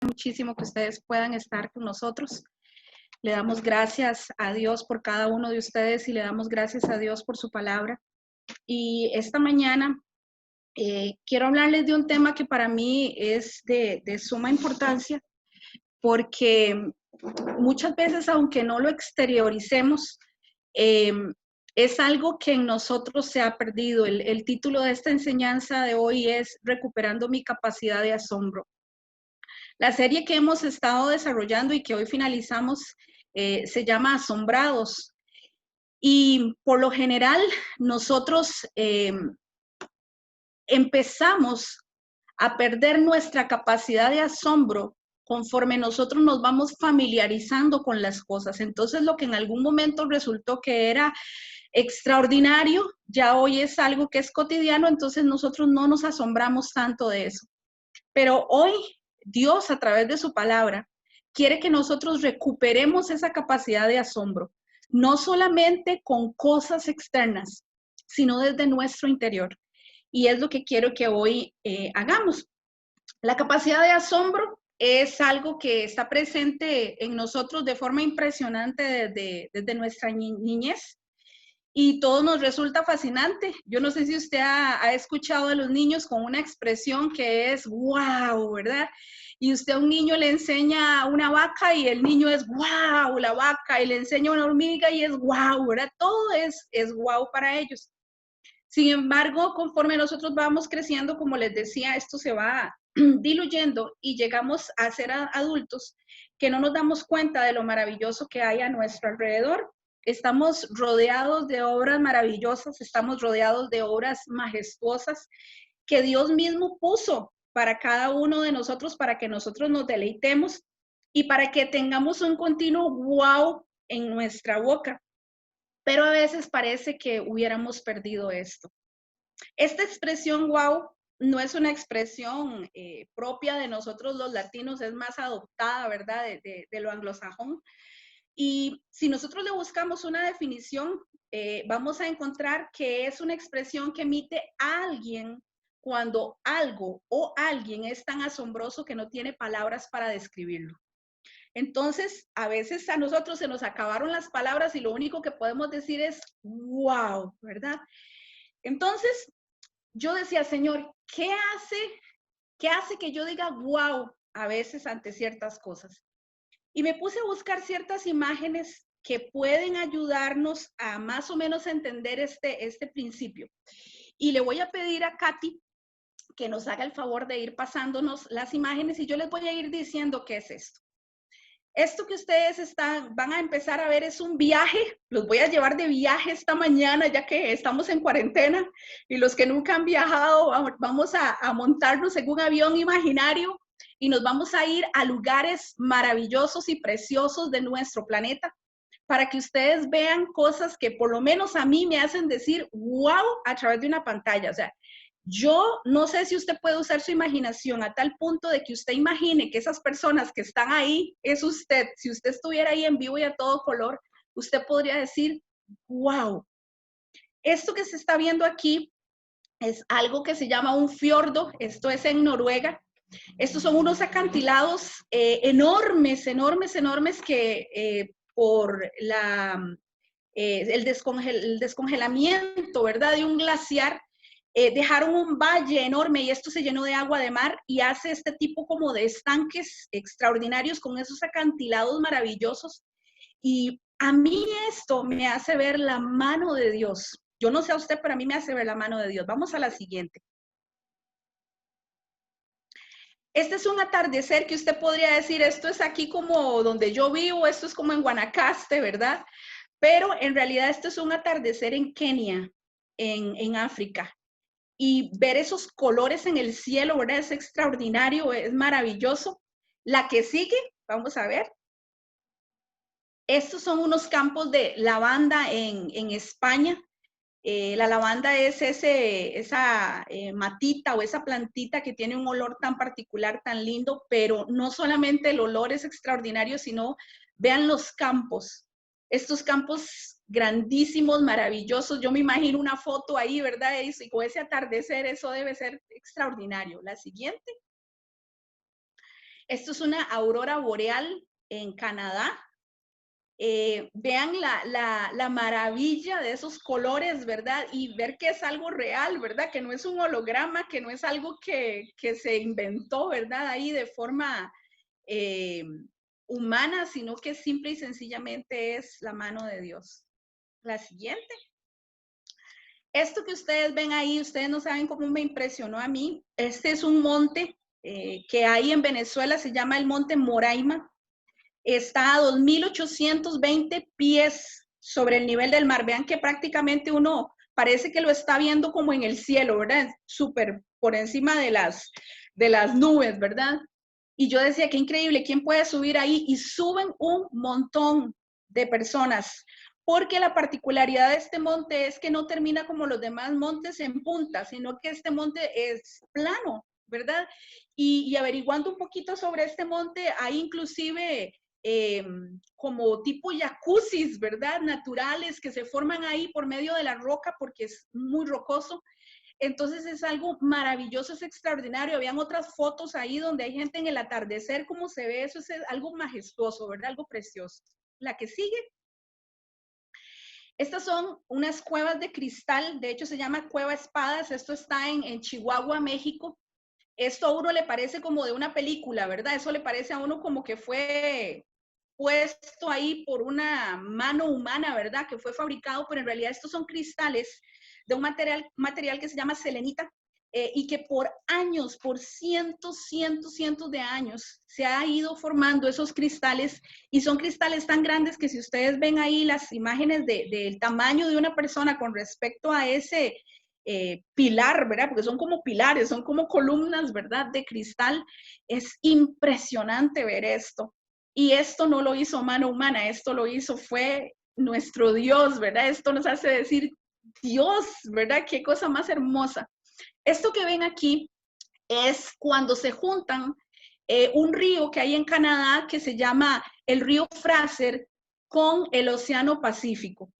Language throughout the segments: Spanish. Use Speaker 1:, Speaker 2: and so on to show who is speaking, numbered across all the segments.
Speaker 1: muchísimo que ustedes puedan estar con nosotros. Le damos gracias a Dios por cada uno de ustedes y le damos gracias a Dios por su palabra. Y esta mañana quiero hablarles de un tema que para mí es de suma importancia, porque muchas veces, aunque no lo exterioricemos, es algo que en nosotros se ha perdido. El título de esta enseñanza de hoy es Recuperando mi capacidad de asombro. La serie que hemos estado desarrollando y que hoy finalizamos se llama Asombrados. Y por lo general nosotros empezamos a perder nuestra capacidad de asombro conforme nosotros nos vamos familiarizando con las cosas. Entonces, lo que en algún momento resultó que era extraordinario, ya hoy es algo que es cotidiano, entonces nosotros no nos asombramos tanto de eso. Pero hoy Dios, a través de su palabra, quiere que nosotros recuperemos esa capacidad de asombro, no solamente con cosas externas, sino desde nuestro interior. Y es lo que quiero que hoy hagamos. La capacidad de asombro es algo que está presente en nosotros de forma impresionante desde nuestra niñez y todo nos resulta fascinante. Yo no sé si usted ha escuchado a los niños con una expresión que es wow, ¿verdad? Y usted a un niño le enseña una vaca y el niño es wow, la vaca, y le enseña una hormiga y es wow, ¿verdad? Todo es wow para ellos. Sin embargo, conforme nosotros vamos creciendo, como les decía, esto se va diluyendo y llegamos a ser adultos que no nos damos cuenta de lo maravilloso que hay a nuestro alrededor. Estamos rodeados de obras maravillosas, estamos rodeados de obras majestuosas que Dios mismo puso para cada uno de nosotros, para que nosotros nos deleitemos y para que tengamos un continuo wow en nuestra boca. Pero a veces parece que hubiéramos perdido esto. Esta expresión wow no es una expresión propia de nosotros los latinos, es más adoptada, ¿verdad?, de lo anglosajón. Y si nosotros le buscamos una definición, vamos a encontrar que es una expresión que emite a alguien cuando algo o alguien es tan asombroso que no tiene palabras para describirlo. Entonces, a veces a nosotros se nos acabaron las palabras y lo único que podemos decir es wow, ¿verdad? Entonces, yo decía, Señor, ¿qué hace que yo diga wow a veces ante ciertas cosas? Y me puse a buscar ciertas imágenes que pueden ayudarnos a más o menos entender este principio. Y le voy a pedir a Katy que nos haga el favor de ir pasándonos las imágenes y yo les voy a ir diciendo qué es esto. Esto que ustedes van a empezar a ver es un viaje, los voy a llevar de viaje esta mañana ya que estamos en cuarentena y los que nunca han viajado vamos a montarnos en un avión imaginario y nos vamos a ir a lugares maravillosos y preciosos de nuestro planeta para que ustedes vean cosas que por lo menos a mí me hacen decir wow a través de una pantalla. O sea, yo no sé si usted puede usar su imaginación a tal punto de que usted imagine que esas personas que están ahí es usted. Si usted estuviera ahí en vivo y a todo color, usted podría decir, wow. Esto que se está viendo aquí es algo que se llama un fiordo. Esto es en Noruega. Estos son unos acantilados enormes, enormes, enormes que por el descongelamiento, ¿verdad?, de un glaciar, dejaron un valle enorme y esto se llenó de agua de mar y hace este tipo como de estanques extraordinarios con esos acantilados maravillosos. Y a mí esto me hace ver la mano de Dios. Yo no sé a usted, pero a mí me hace ver la mano de Dios. Vamos a la siguiente. Este es un atardecer que usted podría decir, esto es aquí como donde yo vivo, esto es como en Guanacaste, ¿verdad? Pero en realidad esto es un atardecer en Kenia, en África. Y ver esos colores en el cielo, ¿verdad? Es extraordinario, es maravilloso. La que sigue, vamos a ver. Estos son unos campos de lavanda en España. La lavanda es esa matita o esa plantita que tiene un olor tan particular, tan lindo, pero no solamente el olor es extraordinario, sino vean los campos. Estos campos grandísimos, maravillosos. Yo me imagino una foto ahí, ¿verdad? Y con ese atardecer, eso debe ser extraordinario. La siguiente. Esto es una aurora boreal en Canadá. Vean la maravilla de esos colores, ¿verdad? Y ver que es algo real, ¿verdad? Que no es un holograma, que no es algo que se inventó, ¿verdad? Ahí de forma humana, sino que simple y sencillamente es la mano de Dios. La siguiente. Esto que ustedes ven ahí, ustedes no saben cómo me impresionó a mí. Este es un monte que hay en Venezuela, se llama el Monte Moraima. Está a 2.820 pies sobre el nivel del mar. Vean que prácticamente uno parece que lo está viendo como en el cielo, ¿verdad? Súper por encima de las nubes, ¿verdad? Y yo decía, qué increíble, ¿quién puede subir ahí? Y suben un montón de personas, porque la particularidad de este monte es que no termina como los demás montes en punta, sino que este monte es plano, ¿verdad? Y averiguando un poquito sobre este monte, hay inclusive como tipo jacuzzis, ¿verdad? Naturales que se forman ahí por medio de la roca porque es muy rocoso. Entonces es algo maravilloso, es extraordinario. Habían otras fotos ahí donde hay gente en el atardecer, como se ve, eso es algo majestuoso, ¿verdad? Algo precioso. La que sigue. Estas son unas cuevas de cristal, de hecho se llama Cueva Espadas, esto está en Chihuahua, México. Esto a uno le parece como de una película, ¿verdad? Eso le parece a uno como que fue puesto ahí por una mano humana, ¿verdad? Que fue fabricado, pero en realidad estos son cristales de un material que se llama selenita y que por años, por cientos de años se ha ido formando esos cristales y son cristales tan grandes que si ustedes ven ahí las imágenes del tamaño de una persona con respecto a ese pilar, ¿verdad? Porque son como pilares, son como columnas, ¿verdad? De cristal. Es impresionante ver esto. Y esto no lo hizo mano humana, esto lo hizo fue nuestro Dios, ¿verdad? Esto nos hace decir, Dios, ¿verdad? Qué cosa más hermosa. Esto que ven aquí es cuando se juntan un río que hay en Canadá que se llama el río Fraser con el Océano Pacífico.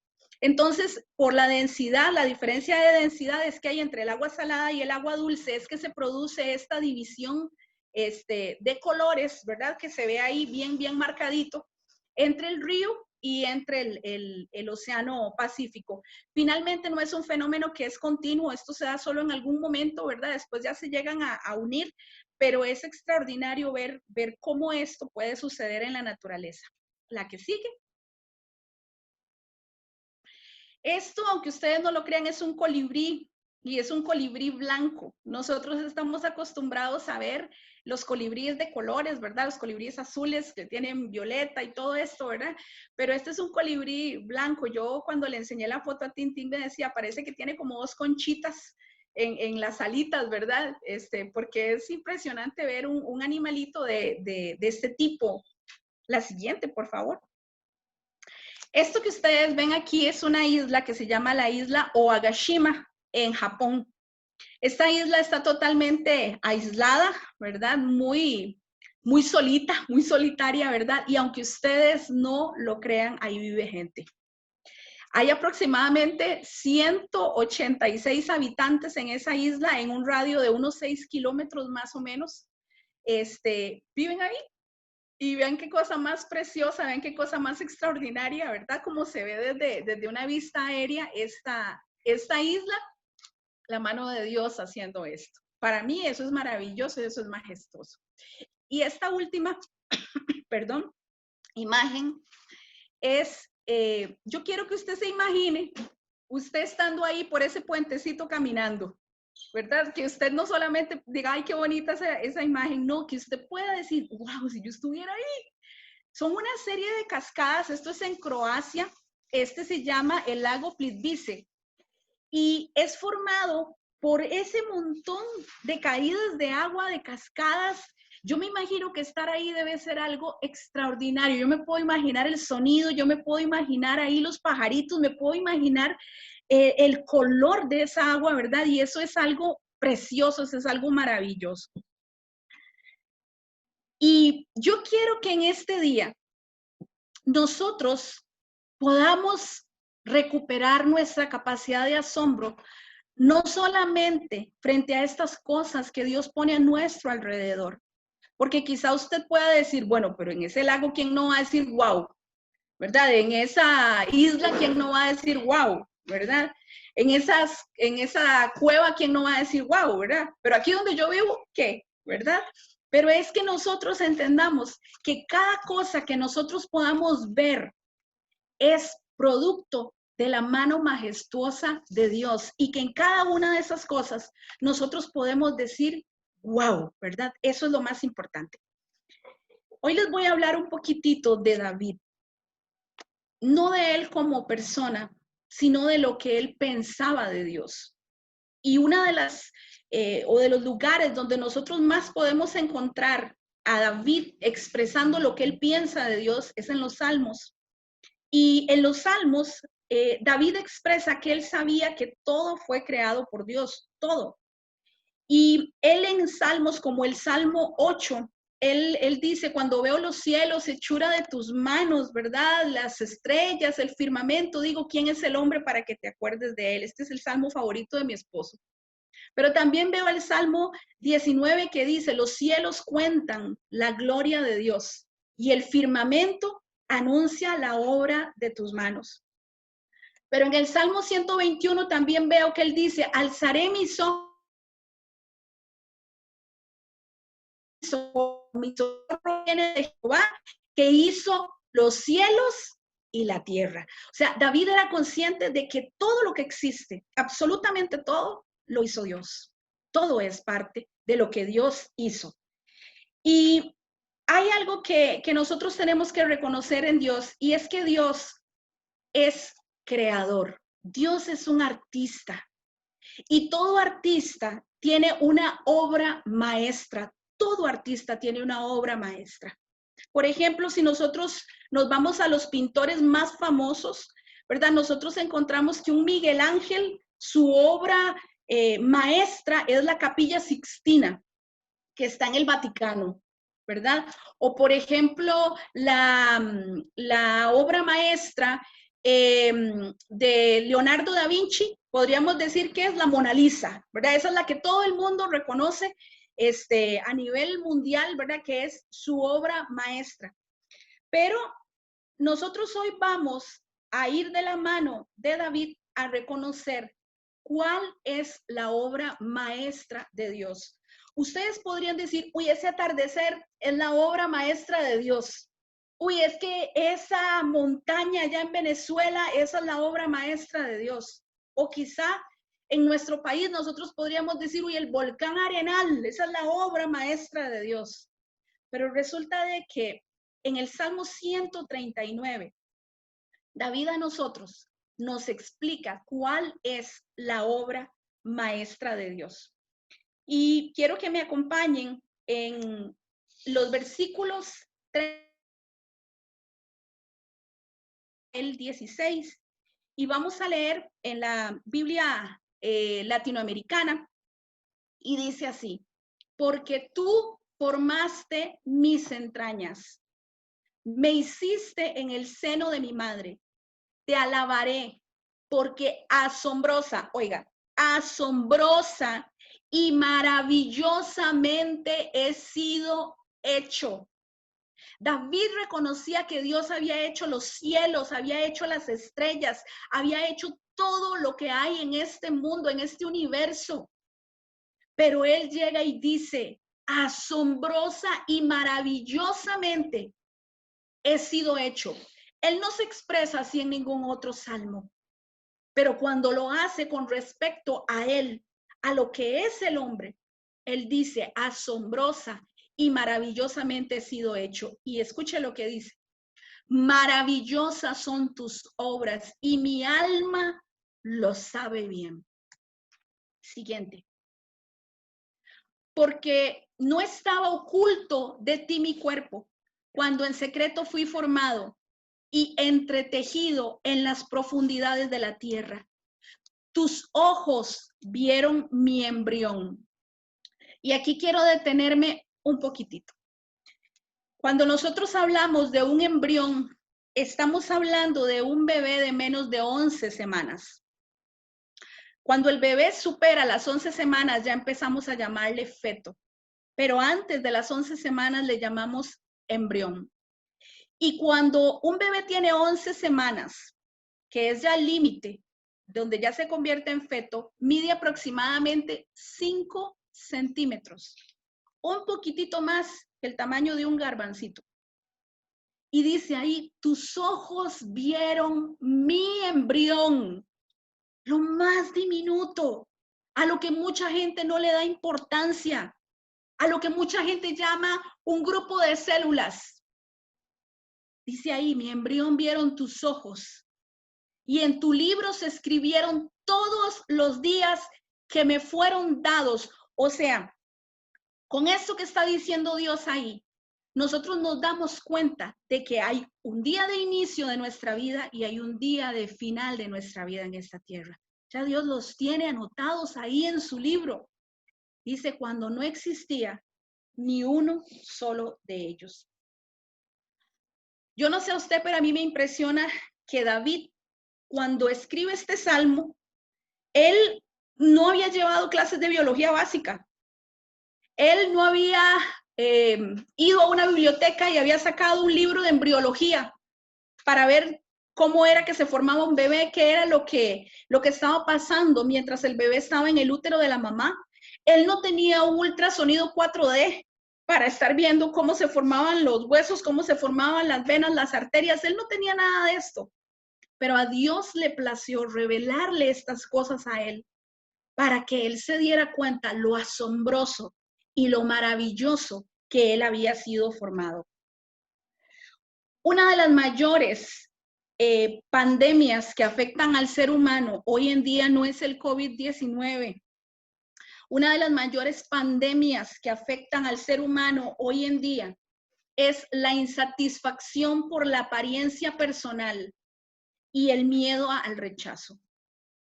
Speaker 1: Entonces, por la densidad, la diferencia de densidades que hay entre el agua salada y el agua dulce es que se produce esta división de colores, ¿verdad? Que se ve ahí bien marcadito entre el río y entre el Océano Pacífico. Finalmente no es un fenómeno que es continuo, esto se da solo en algún momento, ¿verdad? Después ya se llegan a unir, pero es extraordinario ver cómo esto puede suceder en la naturaleza. La que sigue. Esto, aunque ustedes no lo crean, es un colibrí y es un colibrí blanco. Nosotros estamos acostumbrados a ver los colibríes de colores, ¿verdad? Los colibríes azules que tienen violeta y todo esto, ¿verdad? Pero este es un colibrí blanco. Yo cuando le enseñé la foto a Tintín me decía, parece que tiene como dos conchitas en las alitas, ¿verdad? Porque es impresionante ver un animalito de este tipo. La siguiente, por favor. Esto que ustedes ven aquí es una isla que se llama la isla Oagashima en Japón. Esta isla está totalmente aislada, ¿verdad? Muy solita, muy solitaria, ¿verdad? Y aunque ustedes no lo crean, ahí vive gente. Hay aproximadamente 186 habitantes en esa isla, en un radio de unos 6 kilómetros más o menos. Viven ahí. Y vean qué cosa más preciosa, vean qué cosa más extraordinaria, ¿verdad? Como se ve desde una vista aérea esta isla, la mano de Dios haciendo esto. Para mí eso es maravilloso, eso es majestuoso. Y esta última, perdón, imagen es, yo quiero que usted se imagine, usted estando ahí por ese puentecito caminando, ¿verdad? Que usted no solamente diga, ay, qué bonita esa imagen, no, que usted pueda decir, wow, si yo estuviera ahí. Son una serie de cascadas, esto es en Croacia, se llama el lago Plitvice y es formado por ese montón de caídas de agua, de cascadas. Yo me imagino que estar ahí debe ser algo extraordinario. Yo me puedo imaginar el sonido, yo me puedo imaginar ahí los pajaritos, me puedo imaginar el color de esa agua, ¿verdad? Y eso es algo precioso, eso es algo maravilloso. Y yo quiero que en este día nosotros podamos recuperar nuestra capacidad de asombro, no solamente frente a estas cosas que Dios pone a nuestro alrededor, Porque quizá usted pueda decir, bueno, pero en ese lago, ¿quién no va a decir wow? ¿Verdad? En esa isla, ¿quién no va a decir wow? ¿Verdad? En esa cueva, ¿quién no va a decir wow? ¿Verdad? Pero aquí donde yo vivo, ¿qué? ¿Verdad? Pero es que nosotros entendamos que cada cosa que nosotros podamos ver es producto de la mano majestuosa de Dios y que en cada una de esas cosas nosotros podemos decir, wow, ¿verdad? Eso es lo más importante. Hoy les voy a hablar un poquitito de David, no de él como persona, sino de lo que él pensaba de Dios. Y una de las, o de los lugares donde nosotros más podemos encontrar a David expresando lo que él piensa de Dios es en los Salmos. Y en los Salmos, David expresa que él sabía que todo fue creado por Dios, todo. Y él en Salmos, como el Salmo 8, él dice, cuando veo los cielos, hechura de tus manos, ¿verdad? Las estrellas, el firmamento, digo, ¿quién es el hombre para que te acuerdes de él? Este es el salmo favorito de mi esposo. Pero también veo el Salmo 19 que dice, los cielos cuentan la gloria de Dios y el firmamento anuncia la obra de tus manos. Pero en el Salmo 121 también veo que él dice, alzaré mis ojos, mi socorro viene de Jehová, que hizo los cielos y la tierra. O sea, David era consciente de que todo lo que existe, absolutamente todo, lo hizo Dios. Todo es parte de lo que Dios hizo. Y hay algo que nosotros tenemos que reconocer en Dios, y es que Dios es creador. Dios es un artista. Y todo artista tiene una obra maestra. Todo artista tiene una obra maestra. Por ejemplo, si nosotros nos vamos a los pintores más famosos, ¿verdad? Nosotros encontramos que un Miguel Ángel, su obra maestra es la Capilla Sixtina, que está en el Vaticano, ¿verdad? O por ejemplo, la obra maestra de Leonardo da Vinci, podríamos decir que es la Mona Lisa, ¿verdad? Esa es la que todo el mundo reconoce a nivel mundial, ¿verdad? Que es su obra maestra. Pero nosotros hoy vamos a ir de la mano de David a reconocer cuál es la obra maestra de Dios. Ustedes podrían decir, uy, ese atardecer es la obra maestra de Dios. Uy, es que esa montaña allá en Venezuela, esa es la obra maestra de Dios. O quizá en nuestro país nosotros podríamos decir, uy, el volcán Arenal, esa es la obra maestra de Dios. Pero resulta de que en el Salmo 139, David a nosotros nos explica cuál es la obra maestra de Dios. Y quiero que me acompañen en los versículos 3 al 16 y vamos a leer en la Biblia latinoamericana y dice así, porque tú formaste mis entrañas, me hiciste en el seno de mi madre, te alabaré porque asombrosa, oiga, asombrosa y maravillosamente he sido hecho. David reconocía que Dios había hecho los cielos, había hecho las estrellas, había hecho todo lo que hay en este mundo, en este universo. Pero él llega y dice, asombrosa y maravillosamente he sido hecho. Él no se expresa así en ningún otro salmo, pero cuando lo hace con respecto a él, a lo que es el hombre, él dice, asombrosa y maravillosamente he sido hecho. Y escuche lo que dice, maravillosas son tus obras y mi alma lo sabe bien. Siguiente. Porque no estaba oculto de ti mi cuerpo, cuando en secreto fui formado y entretejido en las profundidades de la tierra. Tus ojos vieron mi embrión. Y aquí quiero detenerme un poquitito. Cuando nosotros hablamos de un embrión, estamos hablando de un bebé de menos de 11 semanas. Cuando el bebé supera las 11 semanas, ya empezamos a llamarle feto. pero antes de las 11 semanas le llamamos embrión. Y cuando un bebé tiene 11 semanas, que es ya el límite, donde ya se convierte en feto, mide aproximadamente 5 centímetros, un poquitito más que el tamaño de un garbancito. Y dice ahí, tus ojos vieron mi embrión, lo más diminuto, a lo que mucha gente no le da importancia, a lo que mucha gente llama un grupo de células. Dice ahí, mi embrión vieron tus ojos, y en tu libro se escribieron todos los días que me fueron dados. O sea, con esto que está diciendo Dios ahí, nosotros nos damos cuenta de que hay un día de inicio de nuestra vida y hay un día de final de nuestra vida en esta tierra. Ya Dios los tiene anotados ahí en su libro. Dice, cuando no existía ni uno solo de ellos. Yo no sé a usted, pero a mí me impresiona que David, cuando escribe este salmo, él no había llevado clases de biología básica. Él no había ido a una biblioteca y había sacado un libro de embriología para ver cómo era que se formaba un bebé, qué era lo que estaba pasando mientras el bebé estaba en el útero de la mamá. Él no tenía un ultrasonido 4D para estar viendo cómo se formaban los huesos, cómo se formaban las venas, las arterias. Él no tenía nada de esto. Pero a Dios le plació revelarle estas cosas a él para que él se diera cuenta lo asombroso y lo maravilloso que él había sido formado. Una de las mayores pandemias que afectan al ser humano hoy en día no es el COVID-19. Una de las mayores pandemias que afectan al ser humano hoy en día es la insatisfacción por la apariencia personal y el miedo al rechazo.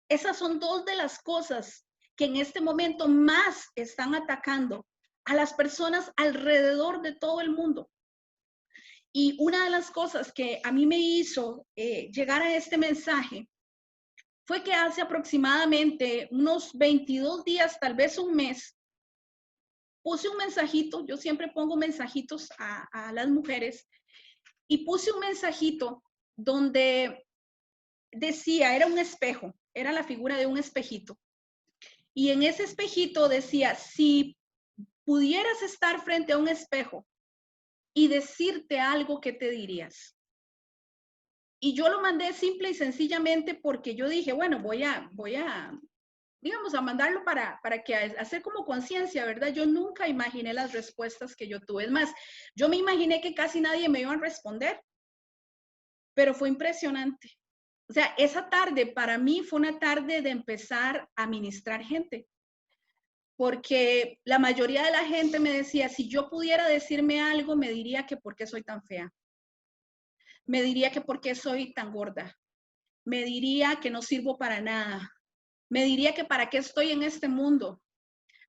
Speaker 1: Esas son dos de las cosas que en este momento más están atacando a las personas alrededor de todo el mundo. Y una de las cosas que a mí me hizo llegar a este mensaje fue que hace aproximadamente unos 22 días, tal vez un mes, puse un mensajito. Yo siempre pongo mensajitos a las mujeres, y puse un mensajito donde decía, era un espejo, era la figura de un espejito. Y en ese espejito decía, si pudieras estar frente a un espejo y decirte algo, ¿qué te dirías? Y yo lo mandé simple y sencillamente porque yo dije, bueno, voy a digamos, a mandarlo para que hacer como conciencia, ¿verdad? Yo nunca imaginé las respuestas que yo tuve. Es más, yo me imaginé que casi nadie me iba a responder, pero fue impresionante. O sea, esa tarde para mí fue una tarde de empezar a ministrar gente, porque la mayoría de la gente me decía, si yo pudiera decirme algo, me diría que por qué soy tan fea, me diría que por qué soy tan gorda, me diría que no sirvo para nada, me diría que para qué estoy en este mundo,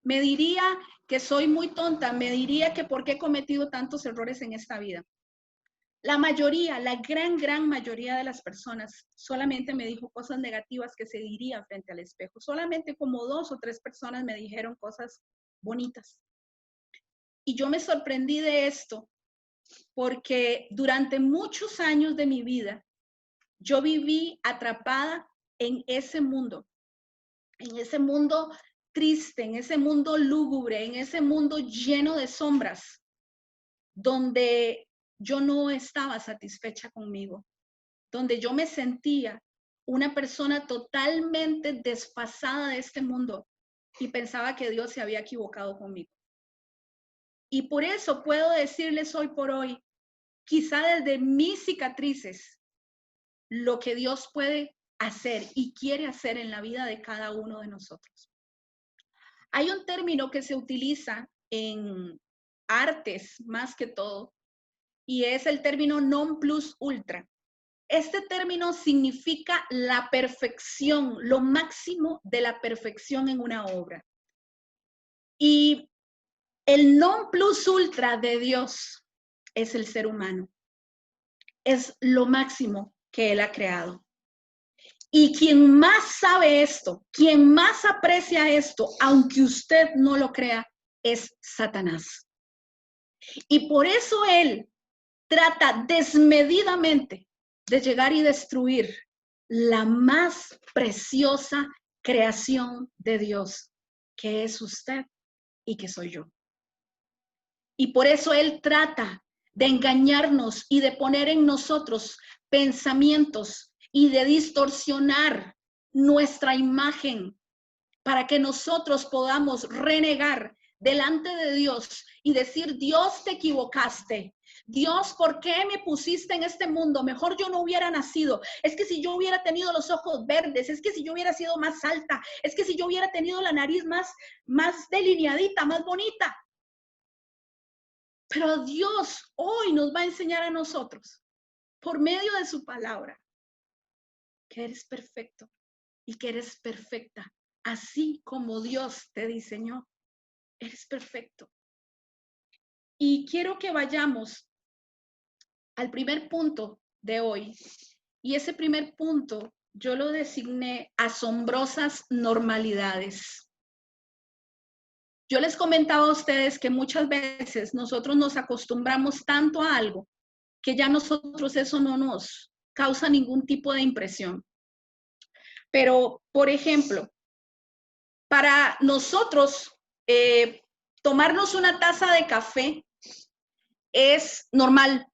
Speaker 1: me diría que soy muy tonta, me diría que por qué he cometido tantos errores en esta vida. La mayoría, la gran mayoría de las personas solamente me dijo cosas negativas que se dirían frente al espejo. Solamente como 2 o 3 personas me dijeron cosas bonitas. Y yo me sorprendí de esto porque durante muchos años de mi vida yo viví atrapada en ese mundo triste, en ese mundo lúgubre, en ese mundo lleno de sombras, donde yo no estaba satisfecha conmigo, donde yo me sentía una persona totalmente desfasada de este mundo y pensaba que Dios se había equivocado conmigo. Y por eso puedo decirles hoy por hoy, quizá desde mis cicatrices, lo que Dios puede hacer y quiere hacer en la vida de cada uno de nosotros. Hay un término que se utiliza en artes más que todo, y es el término non plus ultra. Este término significa la perfección, lo máximo de la perfección en una obra. Y el non plus ultra de Dios es el ser humano. Es lo máximo que Él ha creado. Y quien más sabe esto, quien más aprecia esto, aunque usted no lo crea, es Satanás. Y por eso él trata desmedidamente de llegar y destruir la más preciosa creación de Dios, que es usted y que soy yo. Y por eso él trata de engañarnos y de poner en nosotros pensamientos y de distorsionar nuestra imagen para que nosotros podamos renegar delante de Dios y decir, Dios, te equivocaste. Dios, ¿por qué me pusiste en este mundo? Mejor yo no hubiera nacido. Es que si yo hubiera tenido los ojos verdes, es que si yo hubiera sido más alta, es que si yo hubiera tenido la nariz más delineadita, más bonita. Pero Dios hoy nos va a enseñar a nosotros, por medio de su palabra, que eres perfecto y que eres perfecta, así como Dios te diseñó. Eres perfecto. Y quiero que vayamos al primer punto de hoy. Y ese primer punto yo lo designé asombrosas normalidades. Yo les comentaba a ustedes que muchas veces nosotros nos acostumbramos tanto a algo que ya nosotros eso no nos causa ningún tipo de impresión. Pero, por ejemplo, para nosotros tomarnos una taza de café es normal,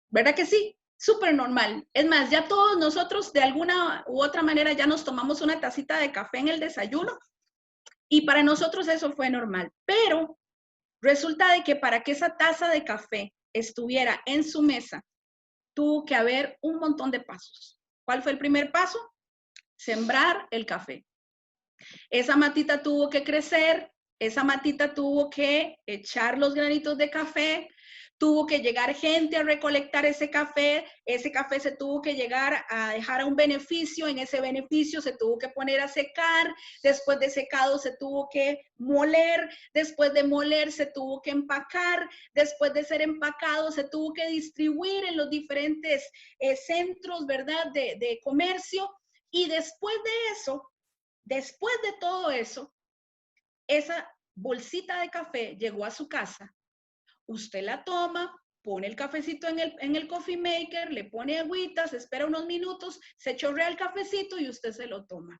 Speaker 1: ¿verdad que sí? Súper normal. Es más, ya todos nosotros de alguna u otra manera ya nos tomamos una tacita de café en el desayuno y para nosotros eso fue normal. Pero resulta de que para que esa taza de café estuviera en su mesa, tuvo que haber un montón de pasos. ¿Cuál fue el primer paso? Sembrar el café. Esa matita tuvo que crecer, esa matita tuvo que echar los granitos de café, tuvo que llegar gente a recolectar ese café se tuvo que llegar a dejar a un beneficio, en ese beneficio se tuvo que poner a secar, después de secado se tuvo que moler, después de moler se tuvo que empacar, después de ser empacado se tuvo que distribuir en los diferentes centros, ¿verdad?, de comercio, y después de eso, después de todo eso, esa bolsita de café llegó a su casa, usted la toma, pone el cafecito en el coffee maker, le pone agüita, se espera unos minutos, se chorrea el cafecito y usted se lo toma.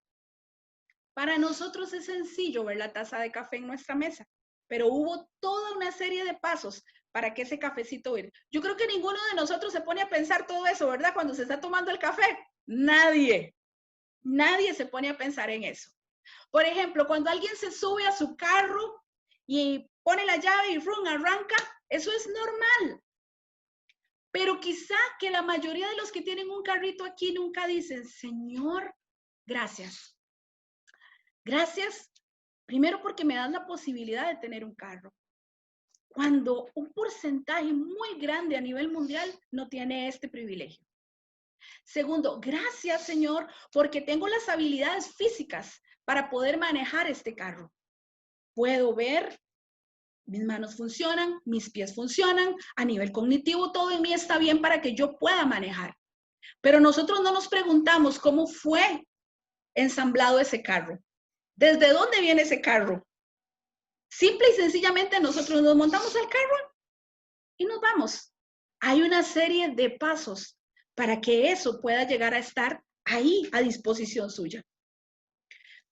Speaker 1: Para nosotros es sencillo ver la taza de café en nuestra mesa, pero hubo toda una serie de pasos para que ese cafecito hubiera. Yo creo que ninguno de nosotros se pone a pensar todo eso, ¿verdad? Cuando se está tomando el café. Nadie se pone a pensar en eso. Por ejemplo, cuando alguien se sube a su carro y pone la llave y rum, arranca, eso es normal. Pero quizá que la mayoría de los que tienen un carrito aquí nunca dicen, Señor, gracias. Gracias, primero porque me das la posibilidad de tener un carro. Cuando un porcentaje muy grande a nivel mundial no tiene este privilegio. Segundo, gracias, Señor, porque tengo las habilidades físicas para poder manejar este carro. Puedo ver, mis manos funcionan, mis pies funcionan, a nivel cognitivo todo en mí está bien para que yo pueda manejar. Pero nosotros no nos preguntamos cómo fue ensamblado ese carro. ¿Desde dónde viene ese carro? Simple y sencillamente nosotros nos montamos al carro y nos vamos. Hay una serie de pasos para que eso pueda llegar a estar ahí a disposición suya.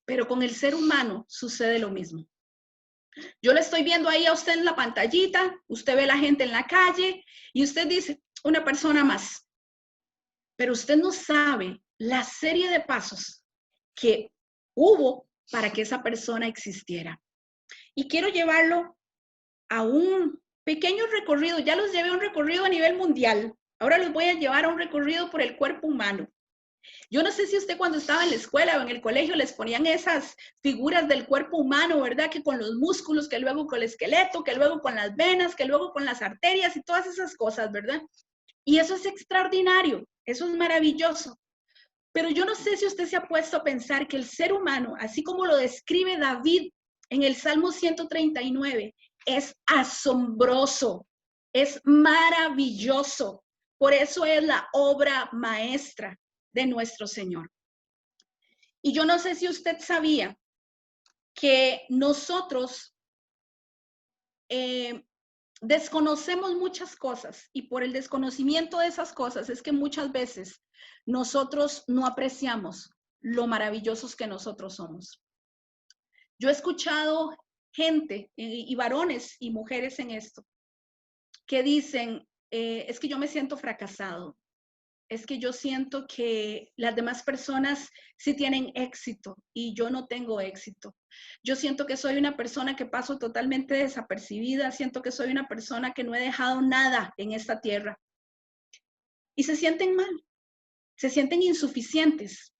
Speaker 1: Pero con el ser humano sucede lo mismo. Yo le estoy viendo ahí a usted en la pantallita, usted ve la gente en la calle y usted dice, una persona más. Pero usted no sabe la serie de pasos que hubo para que esa persona existiera. Y quiero llevarlo a un pequeño recorrido. Ya los llevé a un recorrido a nivel mundial. Ahora los voy a llevar a un recorrido por el cuerpo humano. Yo no sé si usted cuando estaba en la escuela o en el colegio les ponían esas figuras del cuerpo humano, ¿verdad? Que con los músculos, que luego con el esqueleto, que luego con las venas, que luego con las arterias y todas esas cosas, ¿verdad? Y eso es extraordinario, eso es maravilloso. Pero yo no sé si usted se ha puesto a pensar que el ser humano, así como lo describe David en el Salmo 139, es asombroso, es maravilloso. Por eso es la obra maestra de nuestro Señor. Y yo no sé si usted sabía que nosotros desconocemos muchas cosas y por el desconocimiento de esas cosas es que muchas veces nosotros no apreciamos lo maravillosos que nosotros somos. Yo he escuchado gente y varones y mujeres en esto que dicen, es que yo me siento fracasado, es que yo siento que las demás personas sí tienen éxito y yo no tengo éxito. Yo siento que soy una persona que paso totalmente desapercibida, siento que soy una persona que no he dejado nada en esta tierra. Y se sienten mal, se sienten insuficientes.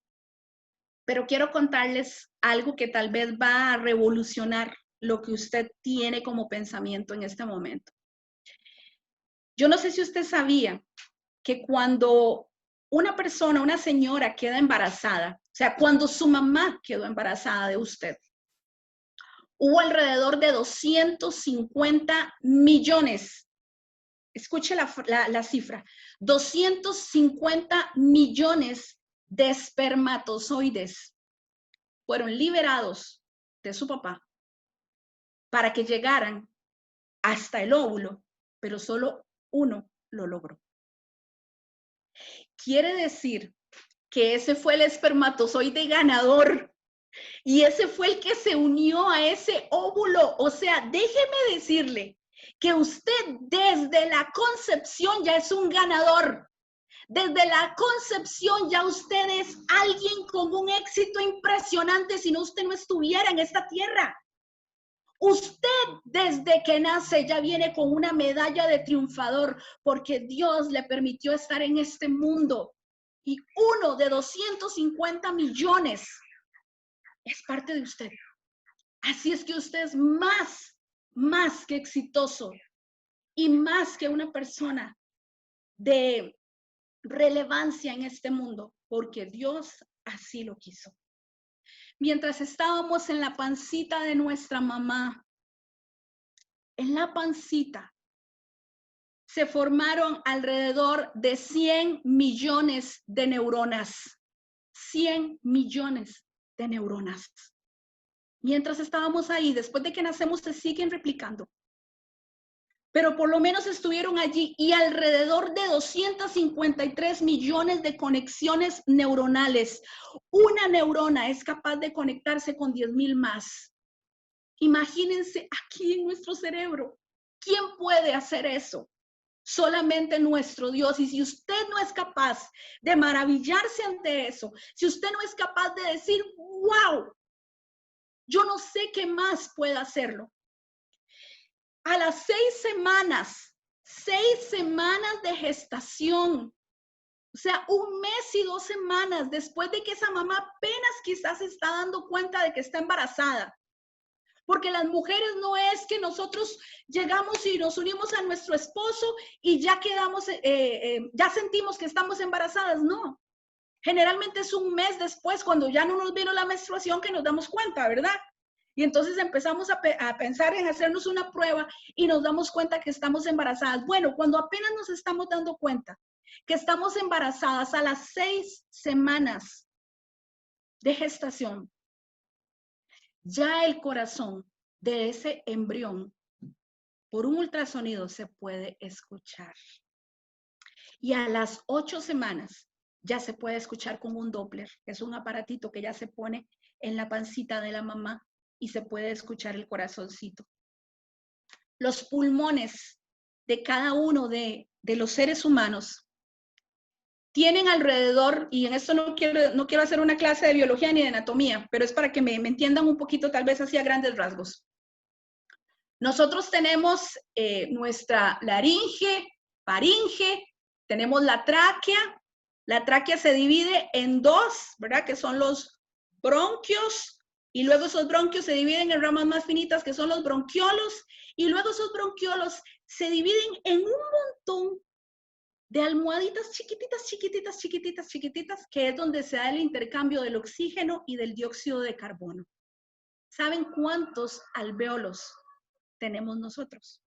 Speaker 1: Pero quiero contarles algo que tal vez va a revolucionar lo que usted tiene como pensamiento en este momento. Yo no sé si usted sabía que cuando una persona, una señora queda embarazada, o sea, cuando su mamá quedó embarazada de usted, hubo alrededor de 250 millones, escuche la cifra, 250 millones de espermatozoides fueron liberados de su papá para que llegaran hasta el óvulo, pero solo uno lo logró. Quiere decir que ese fue el espermatozoide ganador y ese fue el que se unió a ese óvulo. O sea, déjeme decirle que usted desde la concepción ya es un ganador. Desde la concepción ya usted es alguien con un éxito impresionante, si no usted no estuviera en esta tierra. Usted desde que nace ya viene con una medalla de triunfador porque Dios le permitió estar en este mundo. Y uno de 250 millones es parte de usted. Así es que usted es más que exitoso y más que una persona de relevancia en este mundo, porque Dios así lo quiso. Mientras estábamos en la pancita de nuestra mamá, en la pancita, se formaron alrededor de 100 millones de neuronas. 100 millones de neuronas. Mientras estábamos ahí, después de que nacemos, se siguen replicando. Pero por lo menos estuvieron allí y alrededor de 253 millones de conexiones neuronales. Una neurona es capaz de conectarse con 10,000 más. Imagínense aquí en nuestro cerebro. ¿Quién puede hacer eso? Solamente nuestro Dios. Y si usted no es capaz de maravillarse ante eso, si usted no es capaz de decir, wow, yo no sé qué más pueda hacerlo. A las 6 semanas de gestación, o sea, 1 mes y 2 semanas después de que esa mamá apenas quizás se está dando cuenta de que está embarazada. Porque las mujeres no es que nosotros llegamos y nos unimos a nuestro esposo y ya quedamos, ya sentimos que estamos embarazadas. No. Generalmente es 1 mes después, cuando ya no nos vino la menstruación, que nos damos cuenta, ¿verdad? Y entonces empezamos a pensar en hacernos una prueba y nos damos cuenta que estamos embarazadas. Bueno, cuando apenas nos estamos dando cuenta que estamos embarazadas a las 6 semanas de gestación, ya el corazón de ese embrión, por un ultrasonido, se puede escuchar. Y a las 8 semanas ya se puede escuchar con un Doppler, que es un aparatito que ya se pone en la pancita de la mamá y se puede escuchar el corazoncito. Los pulmones de cada uno de los seres humanos tienen alrededor, y en esto no quiero hacer una clase de biología ni de anatomía, pero es para que me entiendan un poquito, tal vez así a grandes rasgos. Nosotros tenemos nuestra laringe, faringe, tenemos la tráquea. La tráquea se divide en 2, ¿verdad? Que son los bronquios, y luego esos bronquios se dividen en ramas más finitas, que son los bronquiolos, y luego esos bronquiolos se dividen en un montón de almohaditas chiquititas, chiquititas, chiquititas, chiquititas, que es donde se da el intercambio del oxígeno y del dióxido de carbono. ¿Saben cuántos alvéolos tenemos nosotros?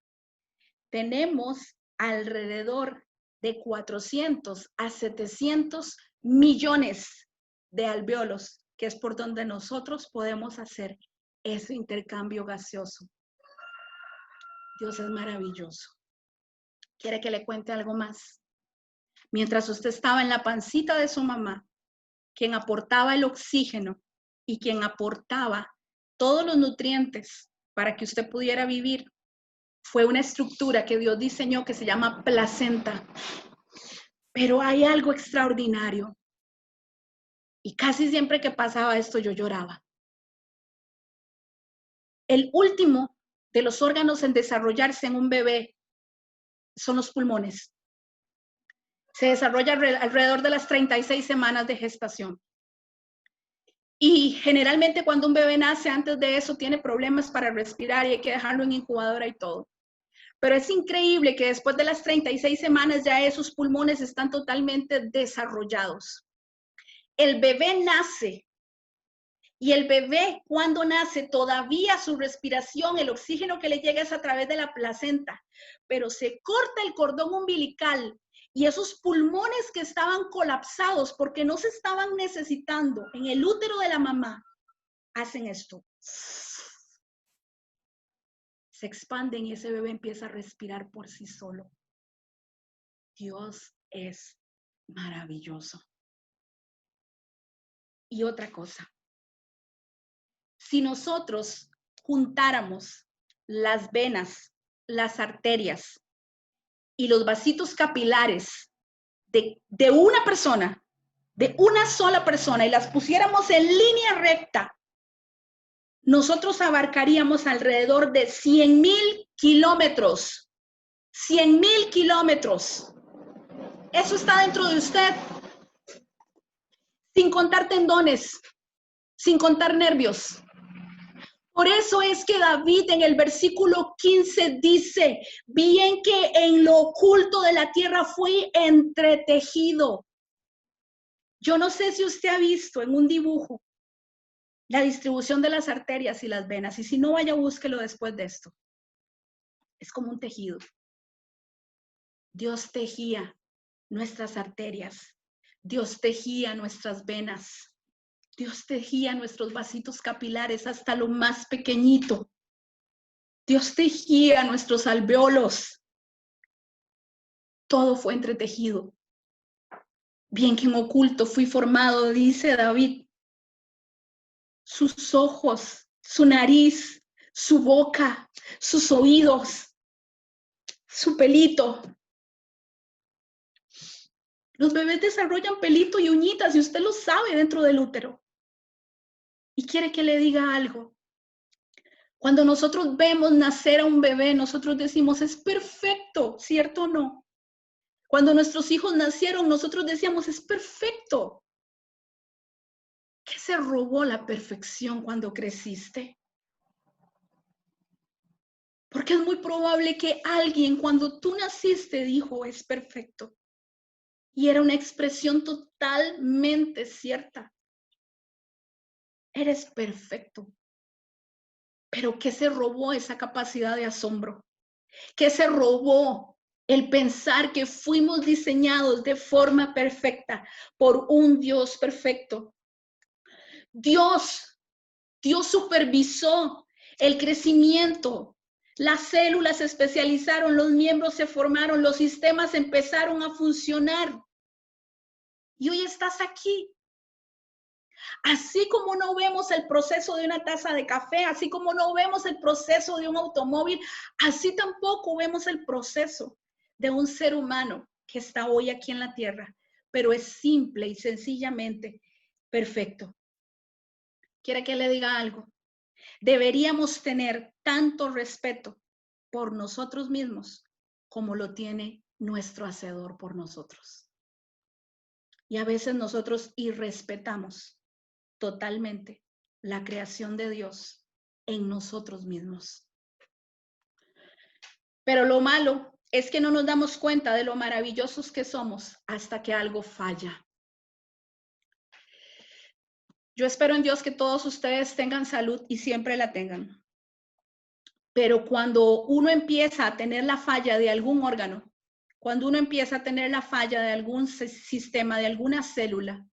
Speaker 1: Tenemos alrededor de 400 a 700 millones de alvéolos, que es por donde nosotros podemos hacer ese intercambio gaseoso. Dios es maravilloso. ¿Quiere que le cuente algo más? Mientras usted estaba en la pancita de su mamá, quien aportaba el oxígeno y quien aportaba todos los nutrientes para que usted pudiera vivir, fue una estructura que Dios diseñó que se llama placenta. Pero hay algo extraordinario. Y casi siempre que pasaba esto, yo lloraba. El último de los órganos en desarrollarse en un bebé son los pulmones. Se desarrolla alrededor de las 36 semanas de gestación. Y generalmente cuando un bebé nace, antes de eso tiene problemas para respirar y hay que dejarlo en incubadora y todo. Pero es increíble que después de las 36 semanas ya esos pulmones están totalmente desarrollados. El bebé nace y el bebé cuando nace todavía su respiración, el oxígeno que le llega es a través de la placenta, pero se corta el cordón umbilical y esos pulmones que estaban colapsados porque no se estaban necesitando en el útero de la mamá, hacen esto. Se expanden y ese bebé empieza a respirar por sí solo. Dios es maravilloso. Y otra cosa, si nosotros juntáramos las venas, las arterias y los vasitos capilares de una persona, de una sola persona, y las pusiéramos en línea recta, nosotros abarcaríamos alrededor de 100,000 kilómetros. 100,000 kilómetros. Eso está dentro de usted. Sin contar tendones, sin contar nervios. Por eso es que David en el versículo 15 dice, bien que en lo oculto de la tierra fui entretejido. Yo no sé si usted ha visto en un dibujo la distribución de las arterias y las venas, y si no, vaya, búsquelo después de esto. Es como un tejido. Dios tejía nuestras arterias, Dios tejía nuestras venas, Dios tejía nuestros vasitos capilares hasta lo más pequeñito. Dios tejía nuestros alvéolos. Todo fue entretejido. Bien que en oculto fui formado, dice David. Sus ojos, su nariz, su boca, sus oídos, su pelito. Los bebés desarrollan pelito y uñitas y usted lo sabe dentro del útero. Y quiere que le diga algo. Cuando nosotros vemos nacer a un bebé, nosotros decimos, es perfecto, ¿cierto o no? Cuando nuestros hijos nacieron, nosotros decíamos, es perfecto. ¿Qué se robó la perfección cuando creciste? Porque es muy probable que alguien cuando tú naciste dijo, es perfecto. Y era una expresión totalmente cierta. Eres perfecto. Pero ¿qué se robó esa capacidad de asombro? ¿Qué se robó el pensar que fuimos diseñados de forma perfecta por un Dios perfecto? Dios supervisó el crecimiento. Las células se especializaron, los miembros se formaron, los sistemas empezaron a funcionar. Y hoy estás aquí. Así como no vemos el proceso de una taza de café, así como no vemos el proceso de un automóvil, así tampoco vemos el proceso de un ser humano que está hoy aquí en la tierra, pero es simple y sencillamente perfecto. ¿Quiere que le diga algo? Deberíamos tener tanto respeto por nosotros mismos como lo tiene nuestro Hacedor por nosotros. Y a veces nosotros irrespetamos totalmente la creación de Dios en nosotros mismos. Pero lo malo es que no nos damos cuenta de lo maravillosos que somos hasta que algo falla. Yo espero en Dios que todos ustedes tengan salud y siempre la tengan. Pero cuando uno empieza a tener la falla de algún órgano, cuando uno empieza a tener la falla de algún sistema, de alguna célula,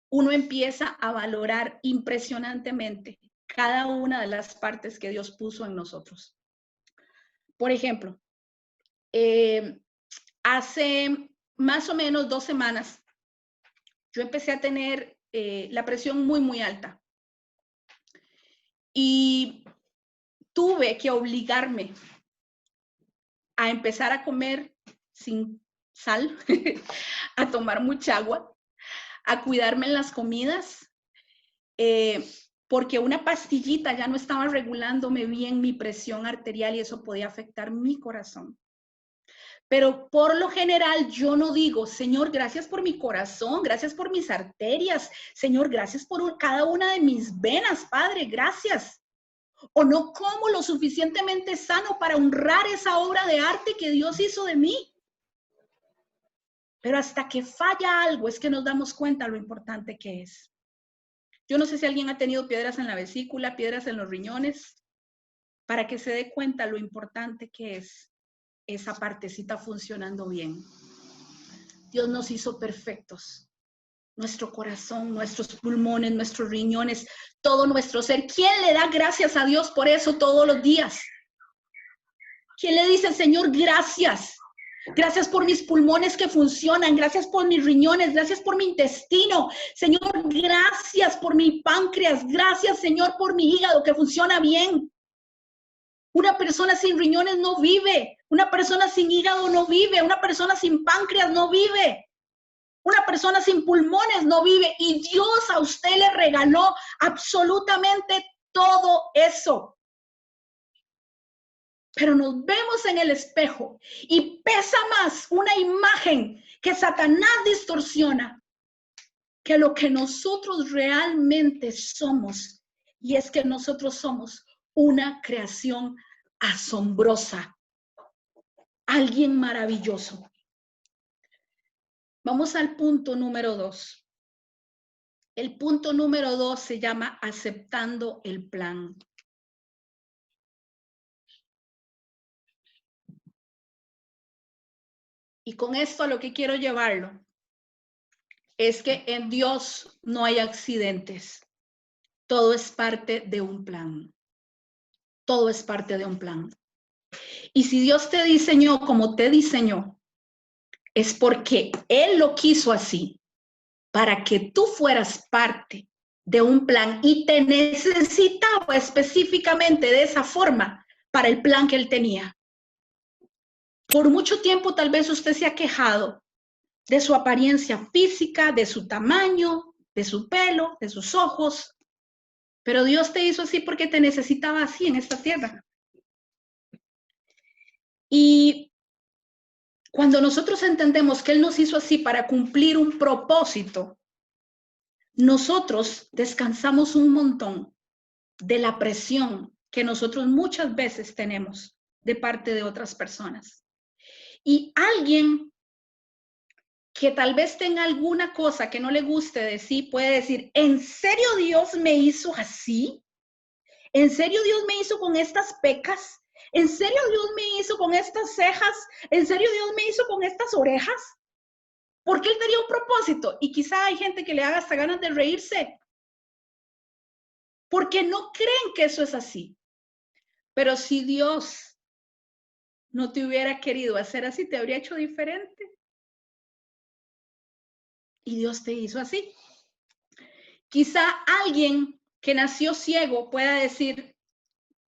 Speaker 1: uno empieza a valorar impresionantemente cada una de las partes que Dios puso en nosotros. Por ejemplo, hace más o menos 2 semanas, yo empecé a tener la presión muy, muy alta. Y tuve que obligarme a empezar a comer sin sal, a tomar mucha agua, a cuidarme en las comidas, porque una pastillita ya no estaba regulándome bien mi presión arterial y eso podía afectar mi corazón. Pero por lo general yo no digo, Señor, gracias por mi corazón, gracias por mis arterias, Señor, gracias por cada una de mis venas, Padre, gracias. O no como lo suficientemente sano para honrar esa obra de arte que Dios hizo de mí. Pero hasta que falla algo es que nos damos cuenta lo importante que es. Yo no sé si alguien ha tenido piedras en la vesícula, piedras en los riñones, para que se dé cuenta lo importante que es esa partecita funcionando bien. Dios nos hizo perfectos. Nuestro corazón, nuestros pulmones, nuestros riñones, todo nuestro ser. ¿Quién le da gracias a Dios por eso todos los días? ¿Quién le dice, Señor, gracias? Gracias por mis pulmones que funcionan, gracias por mis riñones, gracias por mi intestino. Señor, gracias por mi páncreas, gracias, Señor, por mi hígado que funciona bien. Una persona sin riñones no vive, una persona sin hígado no vive, una persona sin páncreas no vive. Una persona sin pulmones no vive y Dios a usted le regaló absolutamente todo eso. Pero nos vemos en el espejo y pesa más una imagen que Satanás distorsiona que lo que nosotros realmente somos. Y es que nosotros somos una creación asombrosa, alguien maravilloso. Vamos al punto número 2. El punto número 2 se llama aceptando el plan. Y con esto a lo que quiero llevarlo es que en Dios no hay accidentes. Todo es parte de un plan. Todo es parte de un plan. Y si Dios te diseñó como te diseñó, es porque Él lo quiso así, para que tú fueras parte de un plan y te necesitaba específicamente de esa forma para el plan que Él tenía. Por mucho tiempo tal vez usted se ha quejado de su apariencia física, de su tamaño, de su pelo, de sus ojos, pero Dios te hizo así porque te necesitaba así en esta tierra. Y cuando nosotros entendemos que Él nos hizo así para cumplir un propósito, nosotros descansamos un montón de la presión que nosotros muchas veces tenemos de parte de otras personas. Y alguien que tal vez tenga alguna cosa que no le guste de sí puede decir, ¿en serio Dios me hizo así? ¿En serio Dios me hizo con estas pecas? ¿En serio Dios me hizo con estas cejas? ¿En serio Dios me hizo con estas orejas? Porque Él tenía un propósito. Y quizá hay gente que le haga hasta ganas de reírse. Porque no creen que eso es así. Pero si Dios no te hubiera querido hacer así, te habría hecho diferente. Y Dios te hizo así. Quizá alguien que nació ciego pueda decir,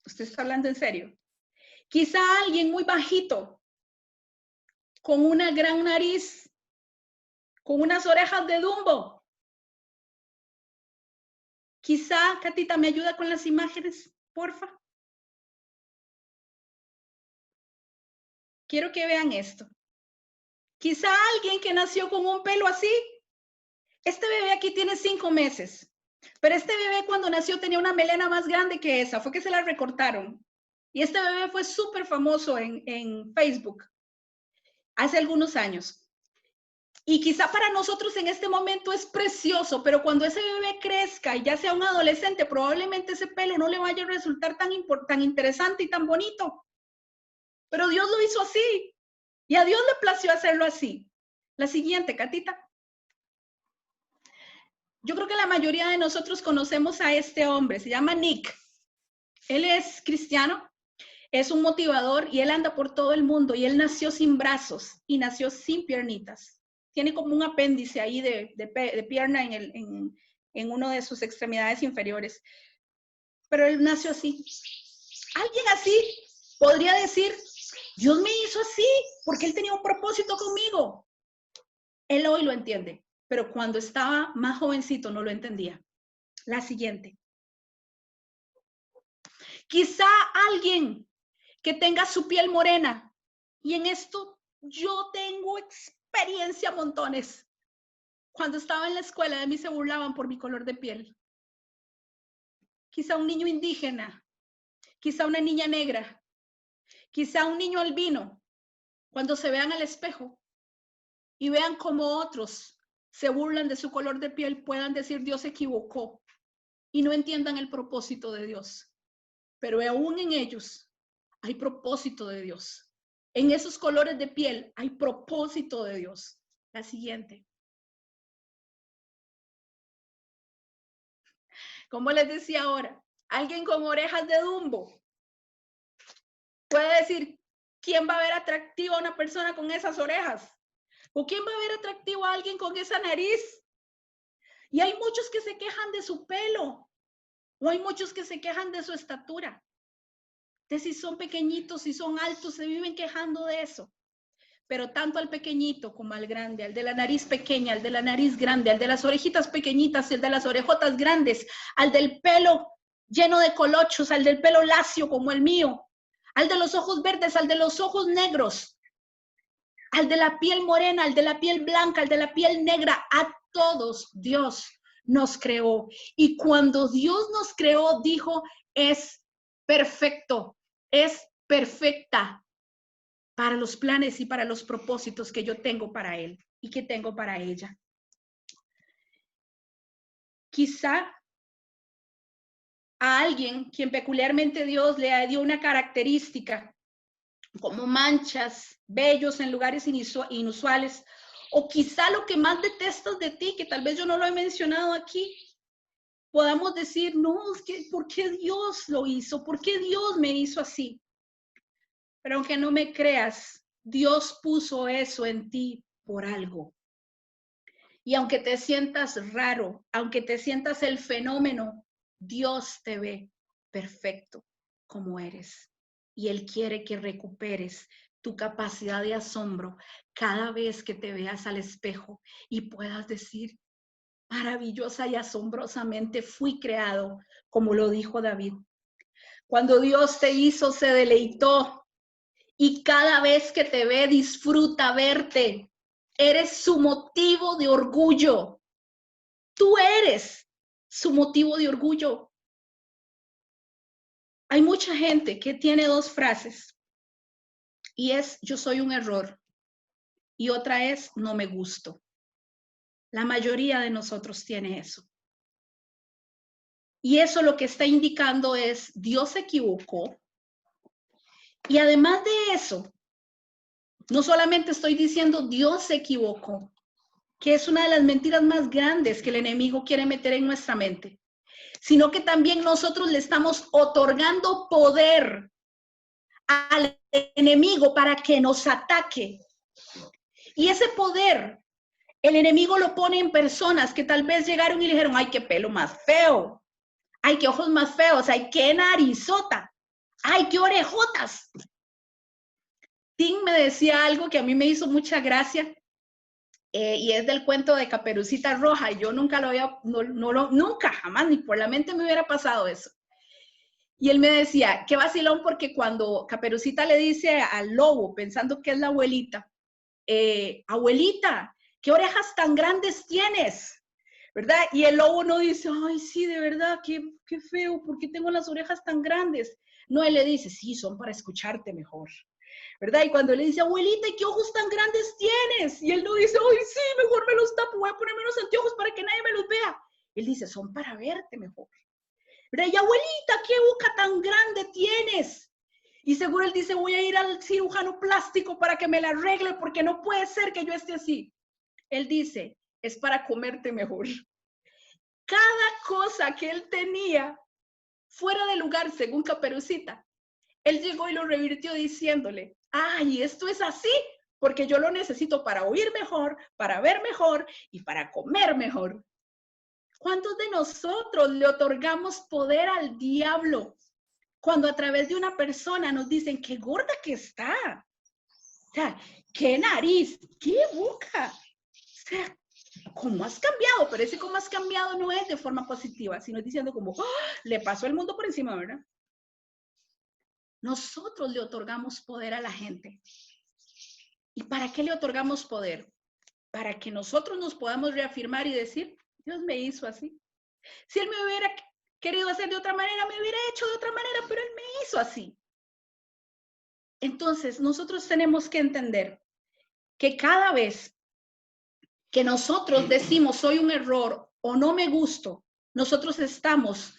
Speaker 1: ¿usted está hablando en serio? Quizá alguien muy bajito, con una gran nariz, con unas orejas de Dumbo. Quizá, Catita, ¿me ayuda con las imágenes, porfa? Quiero que vean esto. Quizá alguien que nació con un pelo así. Este bebé aquí tiene 5 meses, pero este bebé cuando nació tenía una melena más grande que esa, fue que se la recortaron. Y este bebé fue súper famoso en Facebook hace algunos años. Y quizá para nosotros en este momento es precioso, pero cuando ese bebé crezca y ya sea un adolescente, probablemente ese pelo no le vaya a resultar tan interesante y tan bonito. Pero Dios lo hizo así. Y a Dios le plació hacerlo así. La siguiente, Catita. Yo creo que la mayoría de nosotros conocemos a este hombre, se llama Nick. Él es cristiano. Es un motivador y él anda por todo el mundo y él nació sin brazos y nació sin piernitas. Tiene como un apéndice ahí de pierna en una de sus extremidades inferiores. Pero él nació así. Alguien así podría decir, Dios me hizo así porque él tenía un propósito conmigo. Él hoy lo entiende, pero cuando estaba más jovencito no lo entendía. La siguiente. Quizá alguien que tenga su piel morena, y en esto yo tengo experiencia montones. Cuando estaba en la escuela de mí se burlaban por mi color de piel. Quizá un niño indígena, quizá una niña negra, quizá un niño albino, cuando se vean al espejo y vean cómo otros se burlan de su color de piel, puedan decir Dios se equivocó y no entiendan el propósito de Dios. Pero aún en ellos hay propósito de Dios. En esos colores de piel hay propósito de Dios. La siguiente. Como les decía ahora, alguien con orejas de Dumbo puede decir, ¿quién va a ver atractivo a una persona con esas orejas? ¿O quién va a ver atractivo a alguien con esa nariz? Y hay muchos que se quejan de su pelo, o hay muchos que se quejan de su estatura, de si son pequeñitos, si son altos, se viven quejando de eso. Pero tanto al pequeñito como al grande, al de la nariz pequeña, al de la nariz grande, al de las orejitas pequeñitas, al de las orejotas grandes, al del pelo lleno de colochos, al del pelo lacio como el mío, al de los ojos verdes, al de los ojos negros, al de la piel morena, al de la piel blanca, al de la piel negra, a todos Dios nos creó. Y cuando Dios nos creó, dijo, es perfecto, es perfecta para los planes y para los propósitos que yo tengo para él y que tengo para ella. Quizá a alguien quien peculiarmente Dios le dio una característica, como manchas, vellos en lugares inusuales, o quizá lo que más detestas de ti, que tal vez yo no lo he mencionado aquí, podamos decir, no, es que ¿por qué Dios lo hizo? ¿Por qué Dios me hizo así? Pero aunque no me creas, Dios puso eso en ti por algo. Y aunque te sientas raro, aunque te sientas el fenómeno, Dios te ve perfecto como eres. Y Él quiere que recuperes tu capacidad de asombro cada vez que te veas al espejo y puedas decir, maravillosa y asombrosamente fui creado, como lo dijo David. Cuando Dios te hizo, se deleitó y cada vez que te ve, disfruta verte. Eres su motivo de orgullo. Tú eres su motivo de orgullo. Hay mucha gente que tiene dos frases y es yo soy un error y otra es no me gusto. La mayoría de nosotros tiene eso. Y eso lo que está indicando es Dios se equivocó. Y además de eso, no solamente estoy diciendo Dios se equivocó, que es una de las mentiras más grandes que el enemigo quiere meter en nuestra mente, sino que también nosotros le estamos otorgando poder al enemigo para que nos ataque. Y ese poder, el enemigo lo pone en personas que tal vez llegaron y le dijeron, ay, qué pelo más feo, ay, qué ojos más feos, ay, qué narizota, ay, qué orejotas. Tim me decía algo que a mí me hizo mucha gracia, y es del cuento de Caperucita Roja, y yo nunca lo había, nunca, jamás, ni por la mente me hubiera pasado eso. Y él me decía, qué vacilón, porque cuando Caperucita le dice al lobo, pensando que es la abuelita, abuelita, ¿qué orejas tan grandes tienes? ¿Verdad? Y el lobo no dice, ay, sí, de verdad, qué feo, ¿por qué tengo las orejas tan grandes? No, él le dice, sí, son para escucharte mejor. ¿Verdad? Y cuando le dice, abuelita, ¿y qué ojos tan grandes tienes? Y él no dice, ay, sí, mejor me los tapo, voy a ponerme los anteojos para que nadie me los vea. Él dice, son para verte mejor. ¿Verdad? Y abuelita, ¿qué boca tan grande tienes? Y seguro él dice, voy a ir al cirujano plástico para que me la arregle porque no puede ser que yo esté así. Él dice, es para comerte mejor. Cada cosa que él tenía fuera de lugar, según Caperucita, Él llegó y lo revirtió diciéndole, ay, esto es así, porque yo lo necesito para oír mejor, para ver mejor y para comer mejor. ¿Cuántos de nosotros le otorgamos poder al diablo cuando a través de una persona nos dicen qué gorda que está? O sea, qué nariz, qué boca. O sea, ¿cómo has cambiado? Pero ese cómo has cambiado no es de forma positiva, sino diciendo como, ¡oh! Le pasó el mundo por encima, ¿verdad? Nosotros le otorgamos poder a la gente. ¿Y para qué le otorgamos poder? Para que nosotros nos podamos reafirmar y decir, Dios me hizo así. Si Él me hubiera querido hacer de otra manera, me hubiera hecho de otra manera, pero Él me hizo así. Entonces, nosotros tenemos que entender que cada vez que nosotros decimos soy un error o no me gusto, nosotros estamos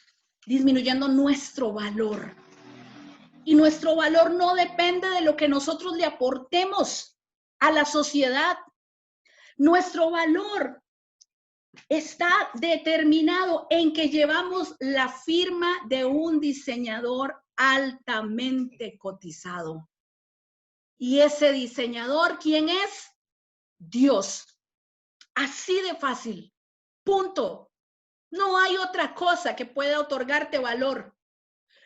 Speaker 1: disminuyendo nuestro valor. Y nuestro valor no depende de lo que nosotros le aportemos a la sociedad. Nuestro valor está determinado en que llevamos la firma de un diseñador altamente cotizado. Y ese diseñador, ¿quién es? Dios. Así de fácil. Punto. No hay otra cosa que pueda otorgarte valor.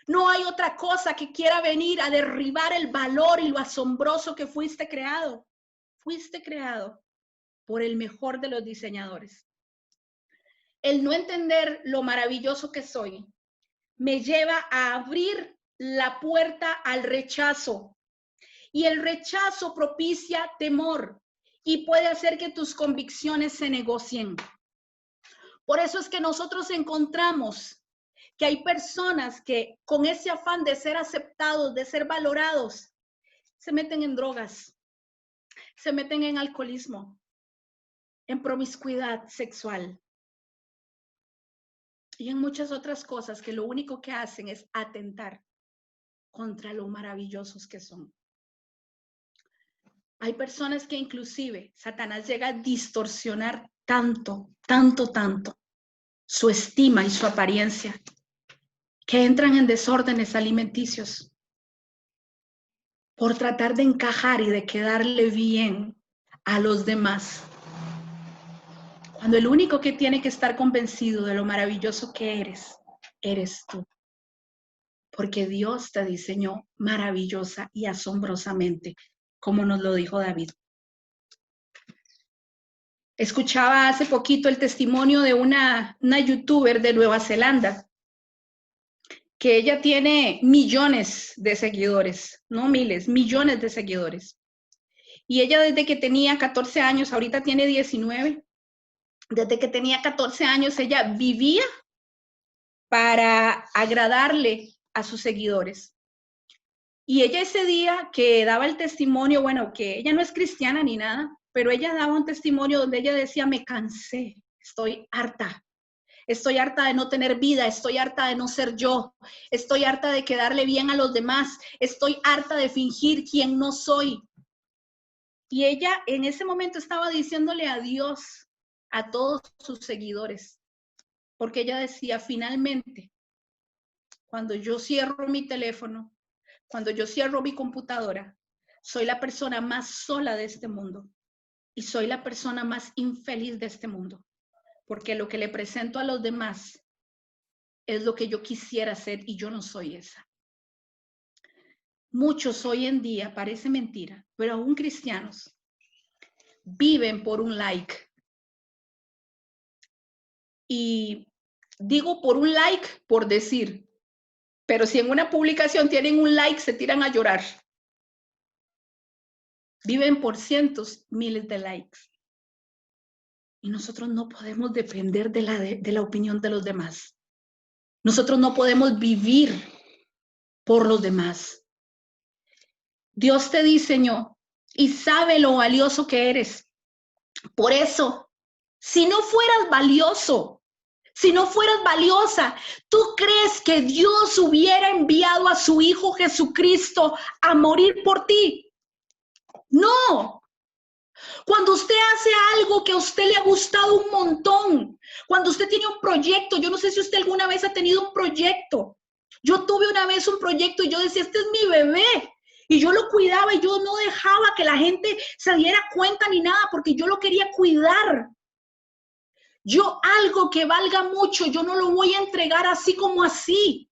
Speaker 1: No hay otra cosa que quiera venir a derribar el valor y lo asombroso que fuiste creado. Fuiste creado por el mejor de los diseñadores. El no entender lo maravilloso que soy me lleva a abrir la puerta al rechazo. Y el rechazo propicia temor y puede hacer que tus convicciones se negocien. Por eso es que nosotros encontramos que hay personas que con ese afán de ser aceptados, de ser valorados, se meten en drogas, se meten en alcoholismo, en promiscuidad sexual y en muchas otras cosas que lo único que hacen es atentar contra lo maravillosos que son. Hay personas que inclusive Satanás llega a distorsionar tanto su estima y su apariencia, que entran en desórdenes alimenticios por tratar de encajar y de quedarle bien a los demás. Cuando el único que tiene que estar convencido de lo maravilloso que eres tú. Porque Dios te diseñó maravillosa y asombrosamente, como nos lo dijo David. Escuchaba hace poquito el testimonio de una youtuber de Nueva Zelanda, que ella tiene millones de seguidores, no miles, millones de seguidores. Y ella desde que tenía 14 años, ahorita tiene 19, desde que tenía 14 años ella vivía para agradarle a sus seguidores. Y ella ese día que daba el testimonio, bueno, que ella no es cristiana ni nada, pero ella daba un testimonio donde ella decía, me cansé, estoy harta de no tener vida, estoy harta de no ser yo, estoy harta de quedarle bien a los demás, estoy harta de fingir quien no soy. Y ella en ese momento estaba diciéndole adiós a todos sus seguidores, porque ella decía, finalmente, cuando yo cierro mi teléfono, cuando yo cierro mi computadora, soy la persona más sola de este mundo y soy la persona más infeliz de este mundo, porque lo que le presento a los demás es lo que yo quisiera ser y yo no soy esa. Muchos hoy en día, parece mentira, pero aún cristianos, viven por un like. Y digo por un like, por decir, pero si en una publicación tienen un like, se tiran a llorar. Viven por cientos, miles de likes. Y nosotros no podemos depender de la opinión de los demás. Nosotros no podemos vivir por los demás. Dios te diseñó y sabe lo valioso que eres. Por eso, si no fueras valioso, si no fueras valiosa, ¿tú crees que Dios hubiera enviado a su Hijo Jesucristo a morir por ti? No. Cuando usted hace algo que a usted le ha gustado un montón, cuando usted tiene un proyecto, yo no sé si usted alguna vez ha tenido un proyecto Yo tuve una vez un proyecto y yo decía, este es mi bebé. Y yo lo cuidaba y yo no dejaba que la gente se diera cuenta ni nada porque yo lo quería cuidar. Yo algo que valga mucho, yo no lo voy a entregar así como así.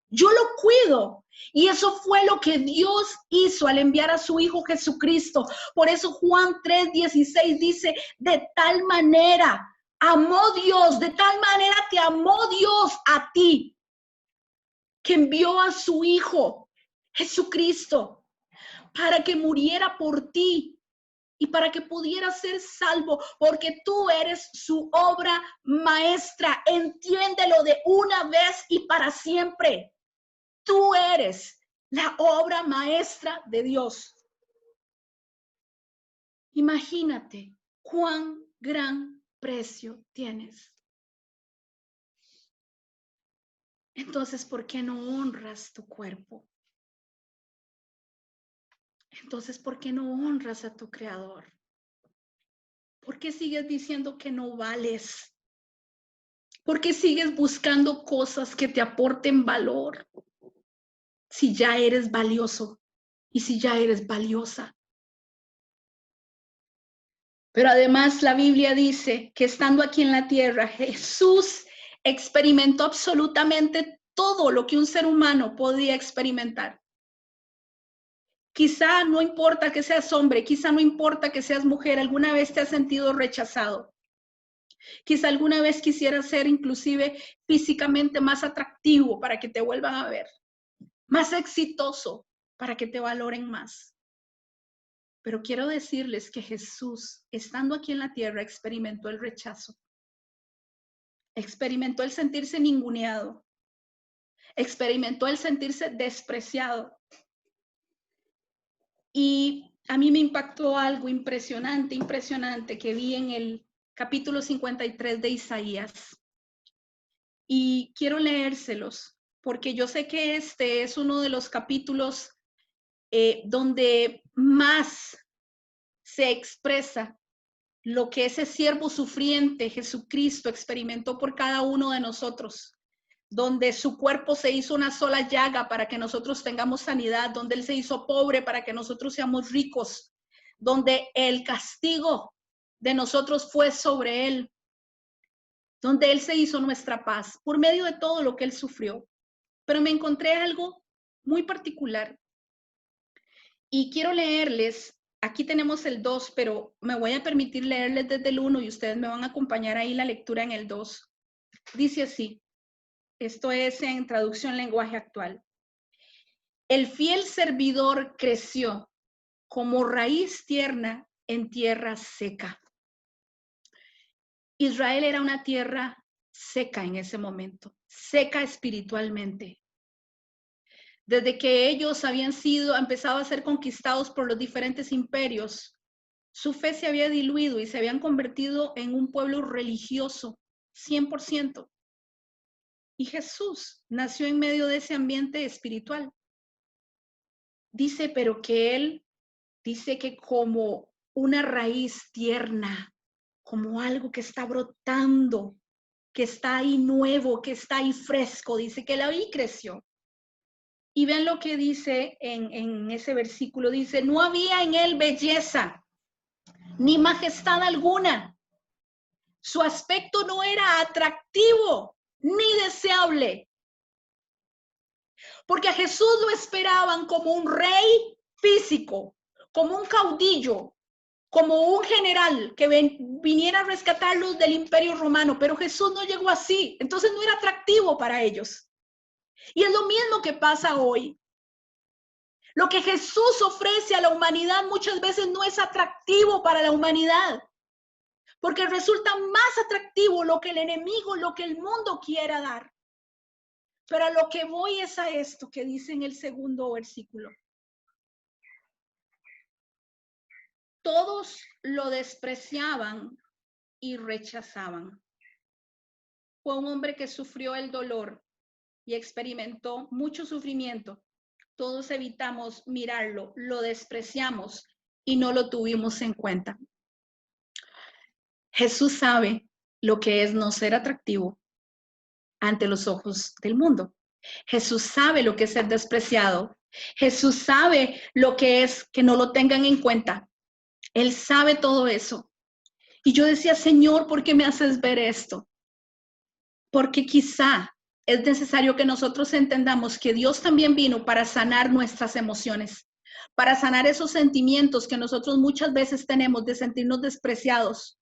Speaker 1: Yo lo cuido. Y eso fue lo que Dios hizo al enviar a su Hijo Jesucristo. Por eso Juan 3:16 dice, de tal manera amó Dios, de tal manera te amó Dios a ti, que envió a su Hijo Jesucristo para que muriera por ti y para que pudiera ser salvo, porque tú eres su obra maestra. Entiéndelo de una vez y para siempre. Tú eres la obra maestra de Dios. Imagínate cuán gran precio tienes. Entonces, ¿por qué no honras tu cuerpo? Entonces, ¿por qué no honras a tu Creador? ¿Por qué sigues diciendo que no vales? ¿Por qué sigues buscando cosas que te aporten valor? Si ya eres valioso y si ya eres valiosa. Pero además la Biblia dice que estando aquí en la tierra, Jesús experimentó absolutamente todo lo que un ser humano podía experimentar. Quizá no importa que seas hombre, quizá no importa que seas mujer, alguna vez te has sentido rechazado. Quizá alguna vez quisieras ser inclusive físicamente más atractivo para que te vuelvan a ver, más exitoso para que te valoren más. Pero quiero decirles que Jesús, estando aquí en la tierra, experimentó el rechazo. Experimentó el sentirse ninguneado. Experimentó el sentirse despreciado. Y a mí me impactó algo impresionante que vi en el capítulo 53 de Isaías. Y quiero leérselos, porque yo sé que este es uno de los capítulos donde más se expresa lo que ese siervo sufriente Jesucristo experimentó por cada uno de nosotros, donde su cuerpo se hizo una sola llaga para que nosotros tengamos sanidad, donde Él se hizo pobre para que nosotros seamos ricos, donde el castigo de nosotros fue sobre Él, donde Él se hizo nuestra paz por medio de todo lo que Él sufrió. Pero me encontré algo muy particular y quiero leerles. Aquí tenemos el 2, pero me voy a permitir leerles desde el 1 y ustedes me van a acompañar ahí la lectura en el 2. Dice así, esto es en traducción lenguaje actual. El fiel servidor creció como raíz tierna en tierra seca. Israel era una tierra seca en ese momento, seca espiritualmente. Desde que ellos habían empezado a ser conquistados por los diferentes imperios, su fe se había diluido y se habían convertido en un pueblo religioso, 100%. Y Jesús nació en medio de ese ambiente espiritual. Dice, pero que Él dice que como una raíz tierna, como algo que está brotando, que está ahí nuevo, que está ahí fresco, dice que Él ahí creció. Y ven lo que dice en ese versículo, dice, no había en Él belleza, ni majestad alguna. Su aspecto no era atractivo, ni deseable. Porque a Jesús lo esperaban como un rey físico, como un caudillo, como un general que viniera a rescatarlos del imperio romano, pero Jesús no llegó así, entonces no era atractivo para ellos. Y es lo mismo que pasa hoy. Lo que Jesús ofrece a la humanidad muchas veces no es atractivo para la humanidad, porque resulta más atractivo lo que el enemigo, lo que el mundo quiera dar. Pero a lo que voy es a esto que dice en el segundo versículo. Todos lo despreciaban y rechazaban. Fue un hombre que sufrió el dolor y experimentó mucho sufrimiento. Todos evitamos mirarlo, lo despreciamos y no lo tuvimos en cuenta. Jesús sabe lo que es no ser atractivo ante los ojos del mundo. Jesús sabe lo que es ser despreciado. Jesús sabe lo que es que no lo tengan en cuenta. Él sabe todo eso. Y yo decía, Señor, ¿por qué me haces ver esto? Porque quizá es necesario que nosotros entendamos que Dios también vino para sanar nuestras emociones, para sanar esos sentimientos que nosotros muchas veces tenemos de sentirnos despreciados,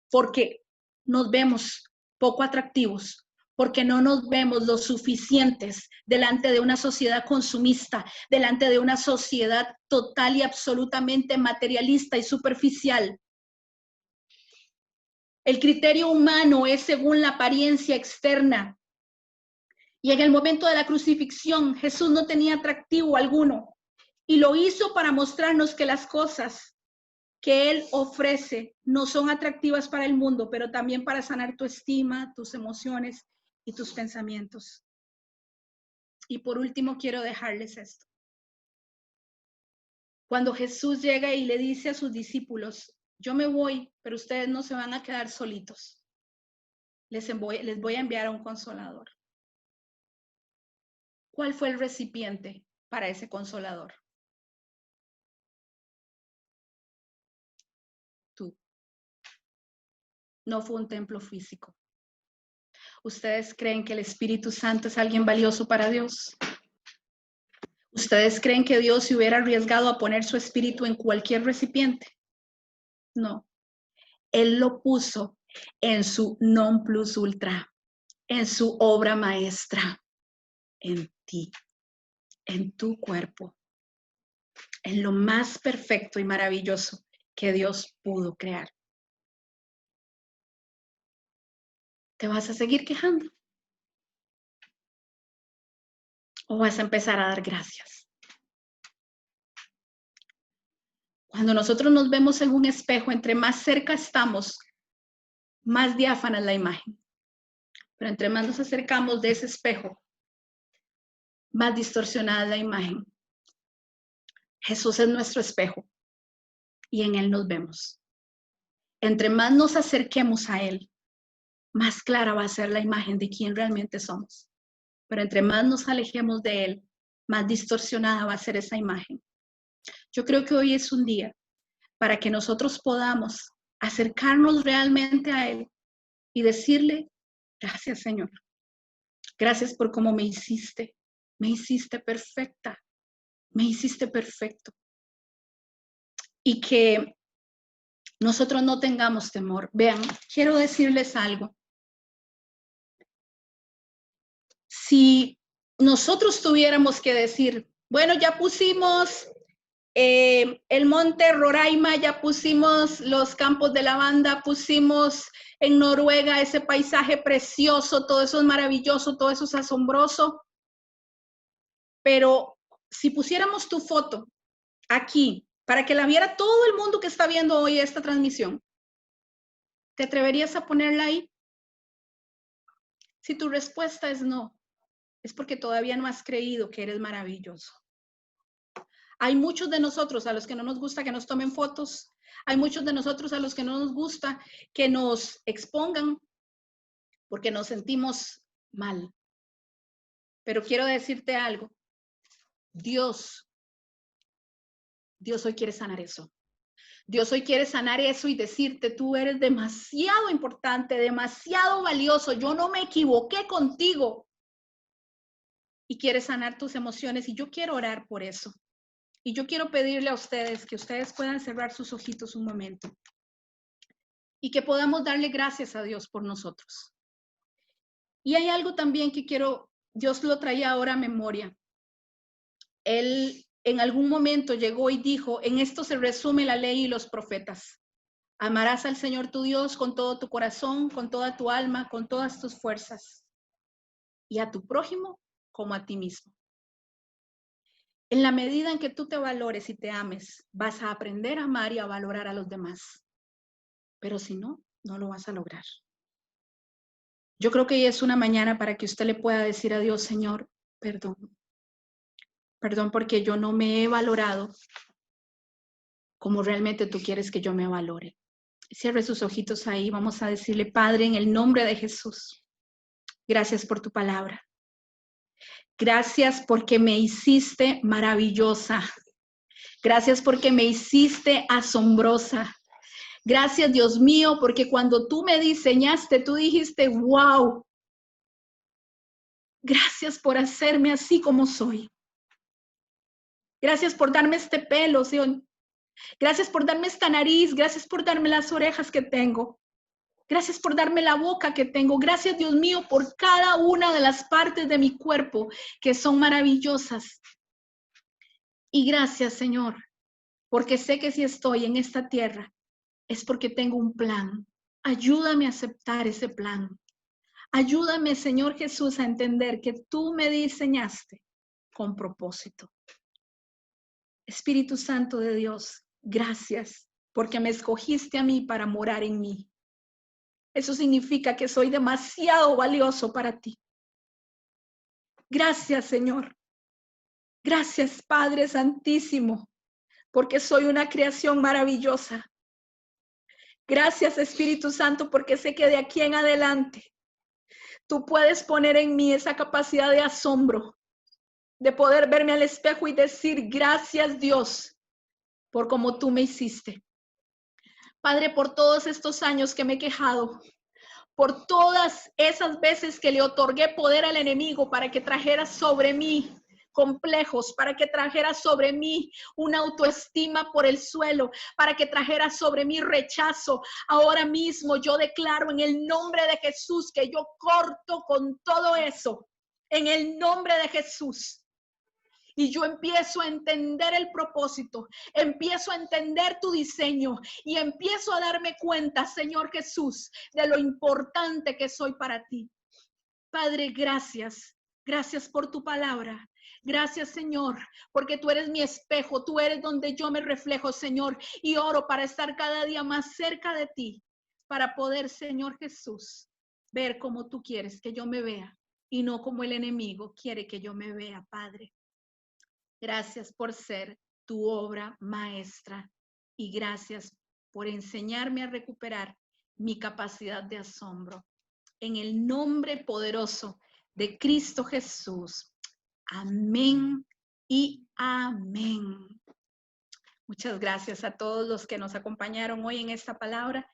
Speaker 1: porque nos vemos poco atractivos, porque no nos vemos lo suficientes delante de una sociedad consumista, delante de una sociedad total y absolutamente materialista y superficial. El criterio humano es según la apariencia externa. Y en el momento de la crucifixión, Jesús no tenía atractivo alguno. Y lo hizo para mostrarnos que las cosas que Él ofrece no son atractivas para el mundo, pero también para sanar tu estima, tus emociones y tus pensamientos. Y por último, quiero dejarles esto. Cuando Jesús llega y le dice a sus discípulos, yo me voy, pero ustedes no se van a quedar solitos. Les voy a enviar a un consolador. ¿Cuál fue el recipiente para ese consolador? Tú. No fue un templo físico. ¿Ustedes creen que el Espíritu Santo es alguien valioso para Dios? ¿Ustedes creen que Dios se hubiera arriesgado a poner su espíritu en cualquier recipiente? No. Él lo puso en su non plus ultra, en su obra maestra, en ti, en tu cuerpo, en lo más perfecto y maravilloso que Dios pudo crear. ¿Te vas a seguir quejando? ¿O vas a empezar a dar gracias? Cuando nosotros nos vemos en un espejo, entre más cerca estamos, más diáfana es la imagen. Pero entre más nos acercamos de ese espejo, más distorsionada es la imagen. Jesús es nuestro espejo y en Él nos vemos. Entre más nos acerquemos a Él, más clara va a ser la imagen de quién realmente somos. Pero entre más nos alejemos de Él, más distorsionada va a ser esa imagen. Yo creo que hoy es un día para que nosotros podamos acercarnos realmente a Él y decirle, gracias Señor, gracias por cómo me hiciste perfecta, me hiciste perfecto. Y que nosotros no tengamos temor. Vean, quiero decirles algo. Si nosotros tuviéramos que decir, bueno, ya pusimos el monte Roraima, ya pusimos los campos de lavanda, pusimos en Noruega ese paisaje precioso, todo eso es maravilloso, todo eso es asombroso, pero si pusiéramos tu foto aquí, para que la viera todo el mundo que está viendo hoy esta transmisión, ¿te atreverías a ponerla ahí? Si tu respuesta es no, es porque todavía no has creído que eres maravilloso. Hay muchos de nosotros a los que no nos gusta que nos tomen fotos, hay muchos de nosotros a los que no nos gusta que nos expongan porque nos sentimos mal. Pero quiero decirte algo, Dios hoy quiere sanar eso. Dios hoy quiere sanar eso y decirte, tú eres demasiado importante, demasiado valioso, yo no me equivoqué contigo. Y quiere sanar tus emociones y yo quiero orar por eso. Y yo quiero pedirle a ustedes que ustedes puedan cerrar sus ojitos un momento y que podamos darle gracias a Dios por nosotros. Y hay algo también que Dios lo traía ahora a memoria. Él en algún momento llegó y dijo, en esto se resume la ley y los profetas. Amarás al Señor tu Dios con todo tu corazón, con toda tu alma, con todas tus fuerzas. Y a tu prójimo como a ti mismo. En la medida en que tú te valores y te ames, vas a aprender a amar y a valorar a los demás. Pero si no, no lo vas a lograr. Yo creo que hoy es una mañana para que usted le pueda decir a Dios, Señor, perdón. Perdón porque yo no me he valorado como realmente tú quieres que yo me valore. Cierre sus ojitos ahí. Vamos a decirle, Padre, en el nombre de Jesús, gracias por tu palabra. Gracias porque me hiciste maravillosa. Gracias porque me hiciste asombrosa. Gracias, Dios mío, porque cuando tú me diseñaste, tú dijiste, wow. Gracias por hacerme así como soy. Gracias por darme este pelo, Señor. Gracias por darme esta nariz. Gracias por darme las orejas que tengo. Gracias por darme la boca que tengo. Gracias, Dios mío, por cada una de las partes de mi cuerpo que son maravillosas. Y gracias, Señor, porque sé que si estoy en esta tierra es porque tengo un plan. Ayúdame a aceptar ese plan. Ayúdame, Señor Jesús, a entender que tú me diseñaste con propósito. Espíritu Santo de Dios, gracias porque me escogiste a mí para morar en mí. Eso significa que soy demasiado valioso para ti. Gracias, Señor. Gracias, Padre Santísimo, porque soy una creación maravillosa. Gracias, Espíritu Santo, porque sé que de aquí en adelante tú puedes poner en mí esa capacidad de asombro, de poder verme al espejo y decir, gracias, Dios, por cómo tú me hiciste. Padre, por todos estos años que me he quejado, por todas esas veces que le otorgué poder al enemigo para que trajera sobre mí complejos, para que trajera sobre mí una autoestima por el suelo, para que trajera sobre mí rechazo. Ahora mismo yo declaro en el nombre de Jesús que yo corto con todo eso, en el nombre de Jesús. Y yo empiezo a entender el propósito, empiezo a entender tu diseño y empiezo a darme cuenta, Señor Jesús, de lo importante que soy para ti. Padre, gracias. Gracias por tu palabra. Gracias, Señor, porque tú eres mi espejo, tú eres donde yo me reflejo, Señor, y oro para estar cada día más cerca de ti, para poder, Señor Jesús, ver como tú quieres que yo me vea y no como el enemigo quiere que yo me vea, Padre. Gracias por ser tu obra maestra y gracias por enseñarme a recuperar mi capacidad de asombro. En el nombre poderoso de Cristo Jesús. Amén y amén. Muchas gracias a todos los que nos acompañaron hoy en esta palabra.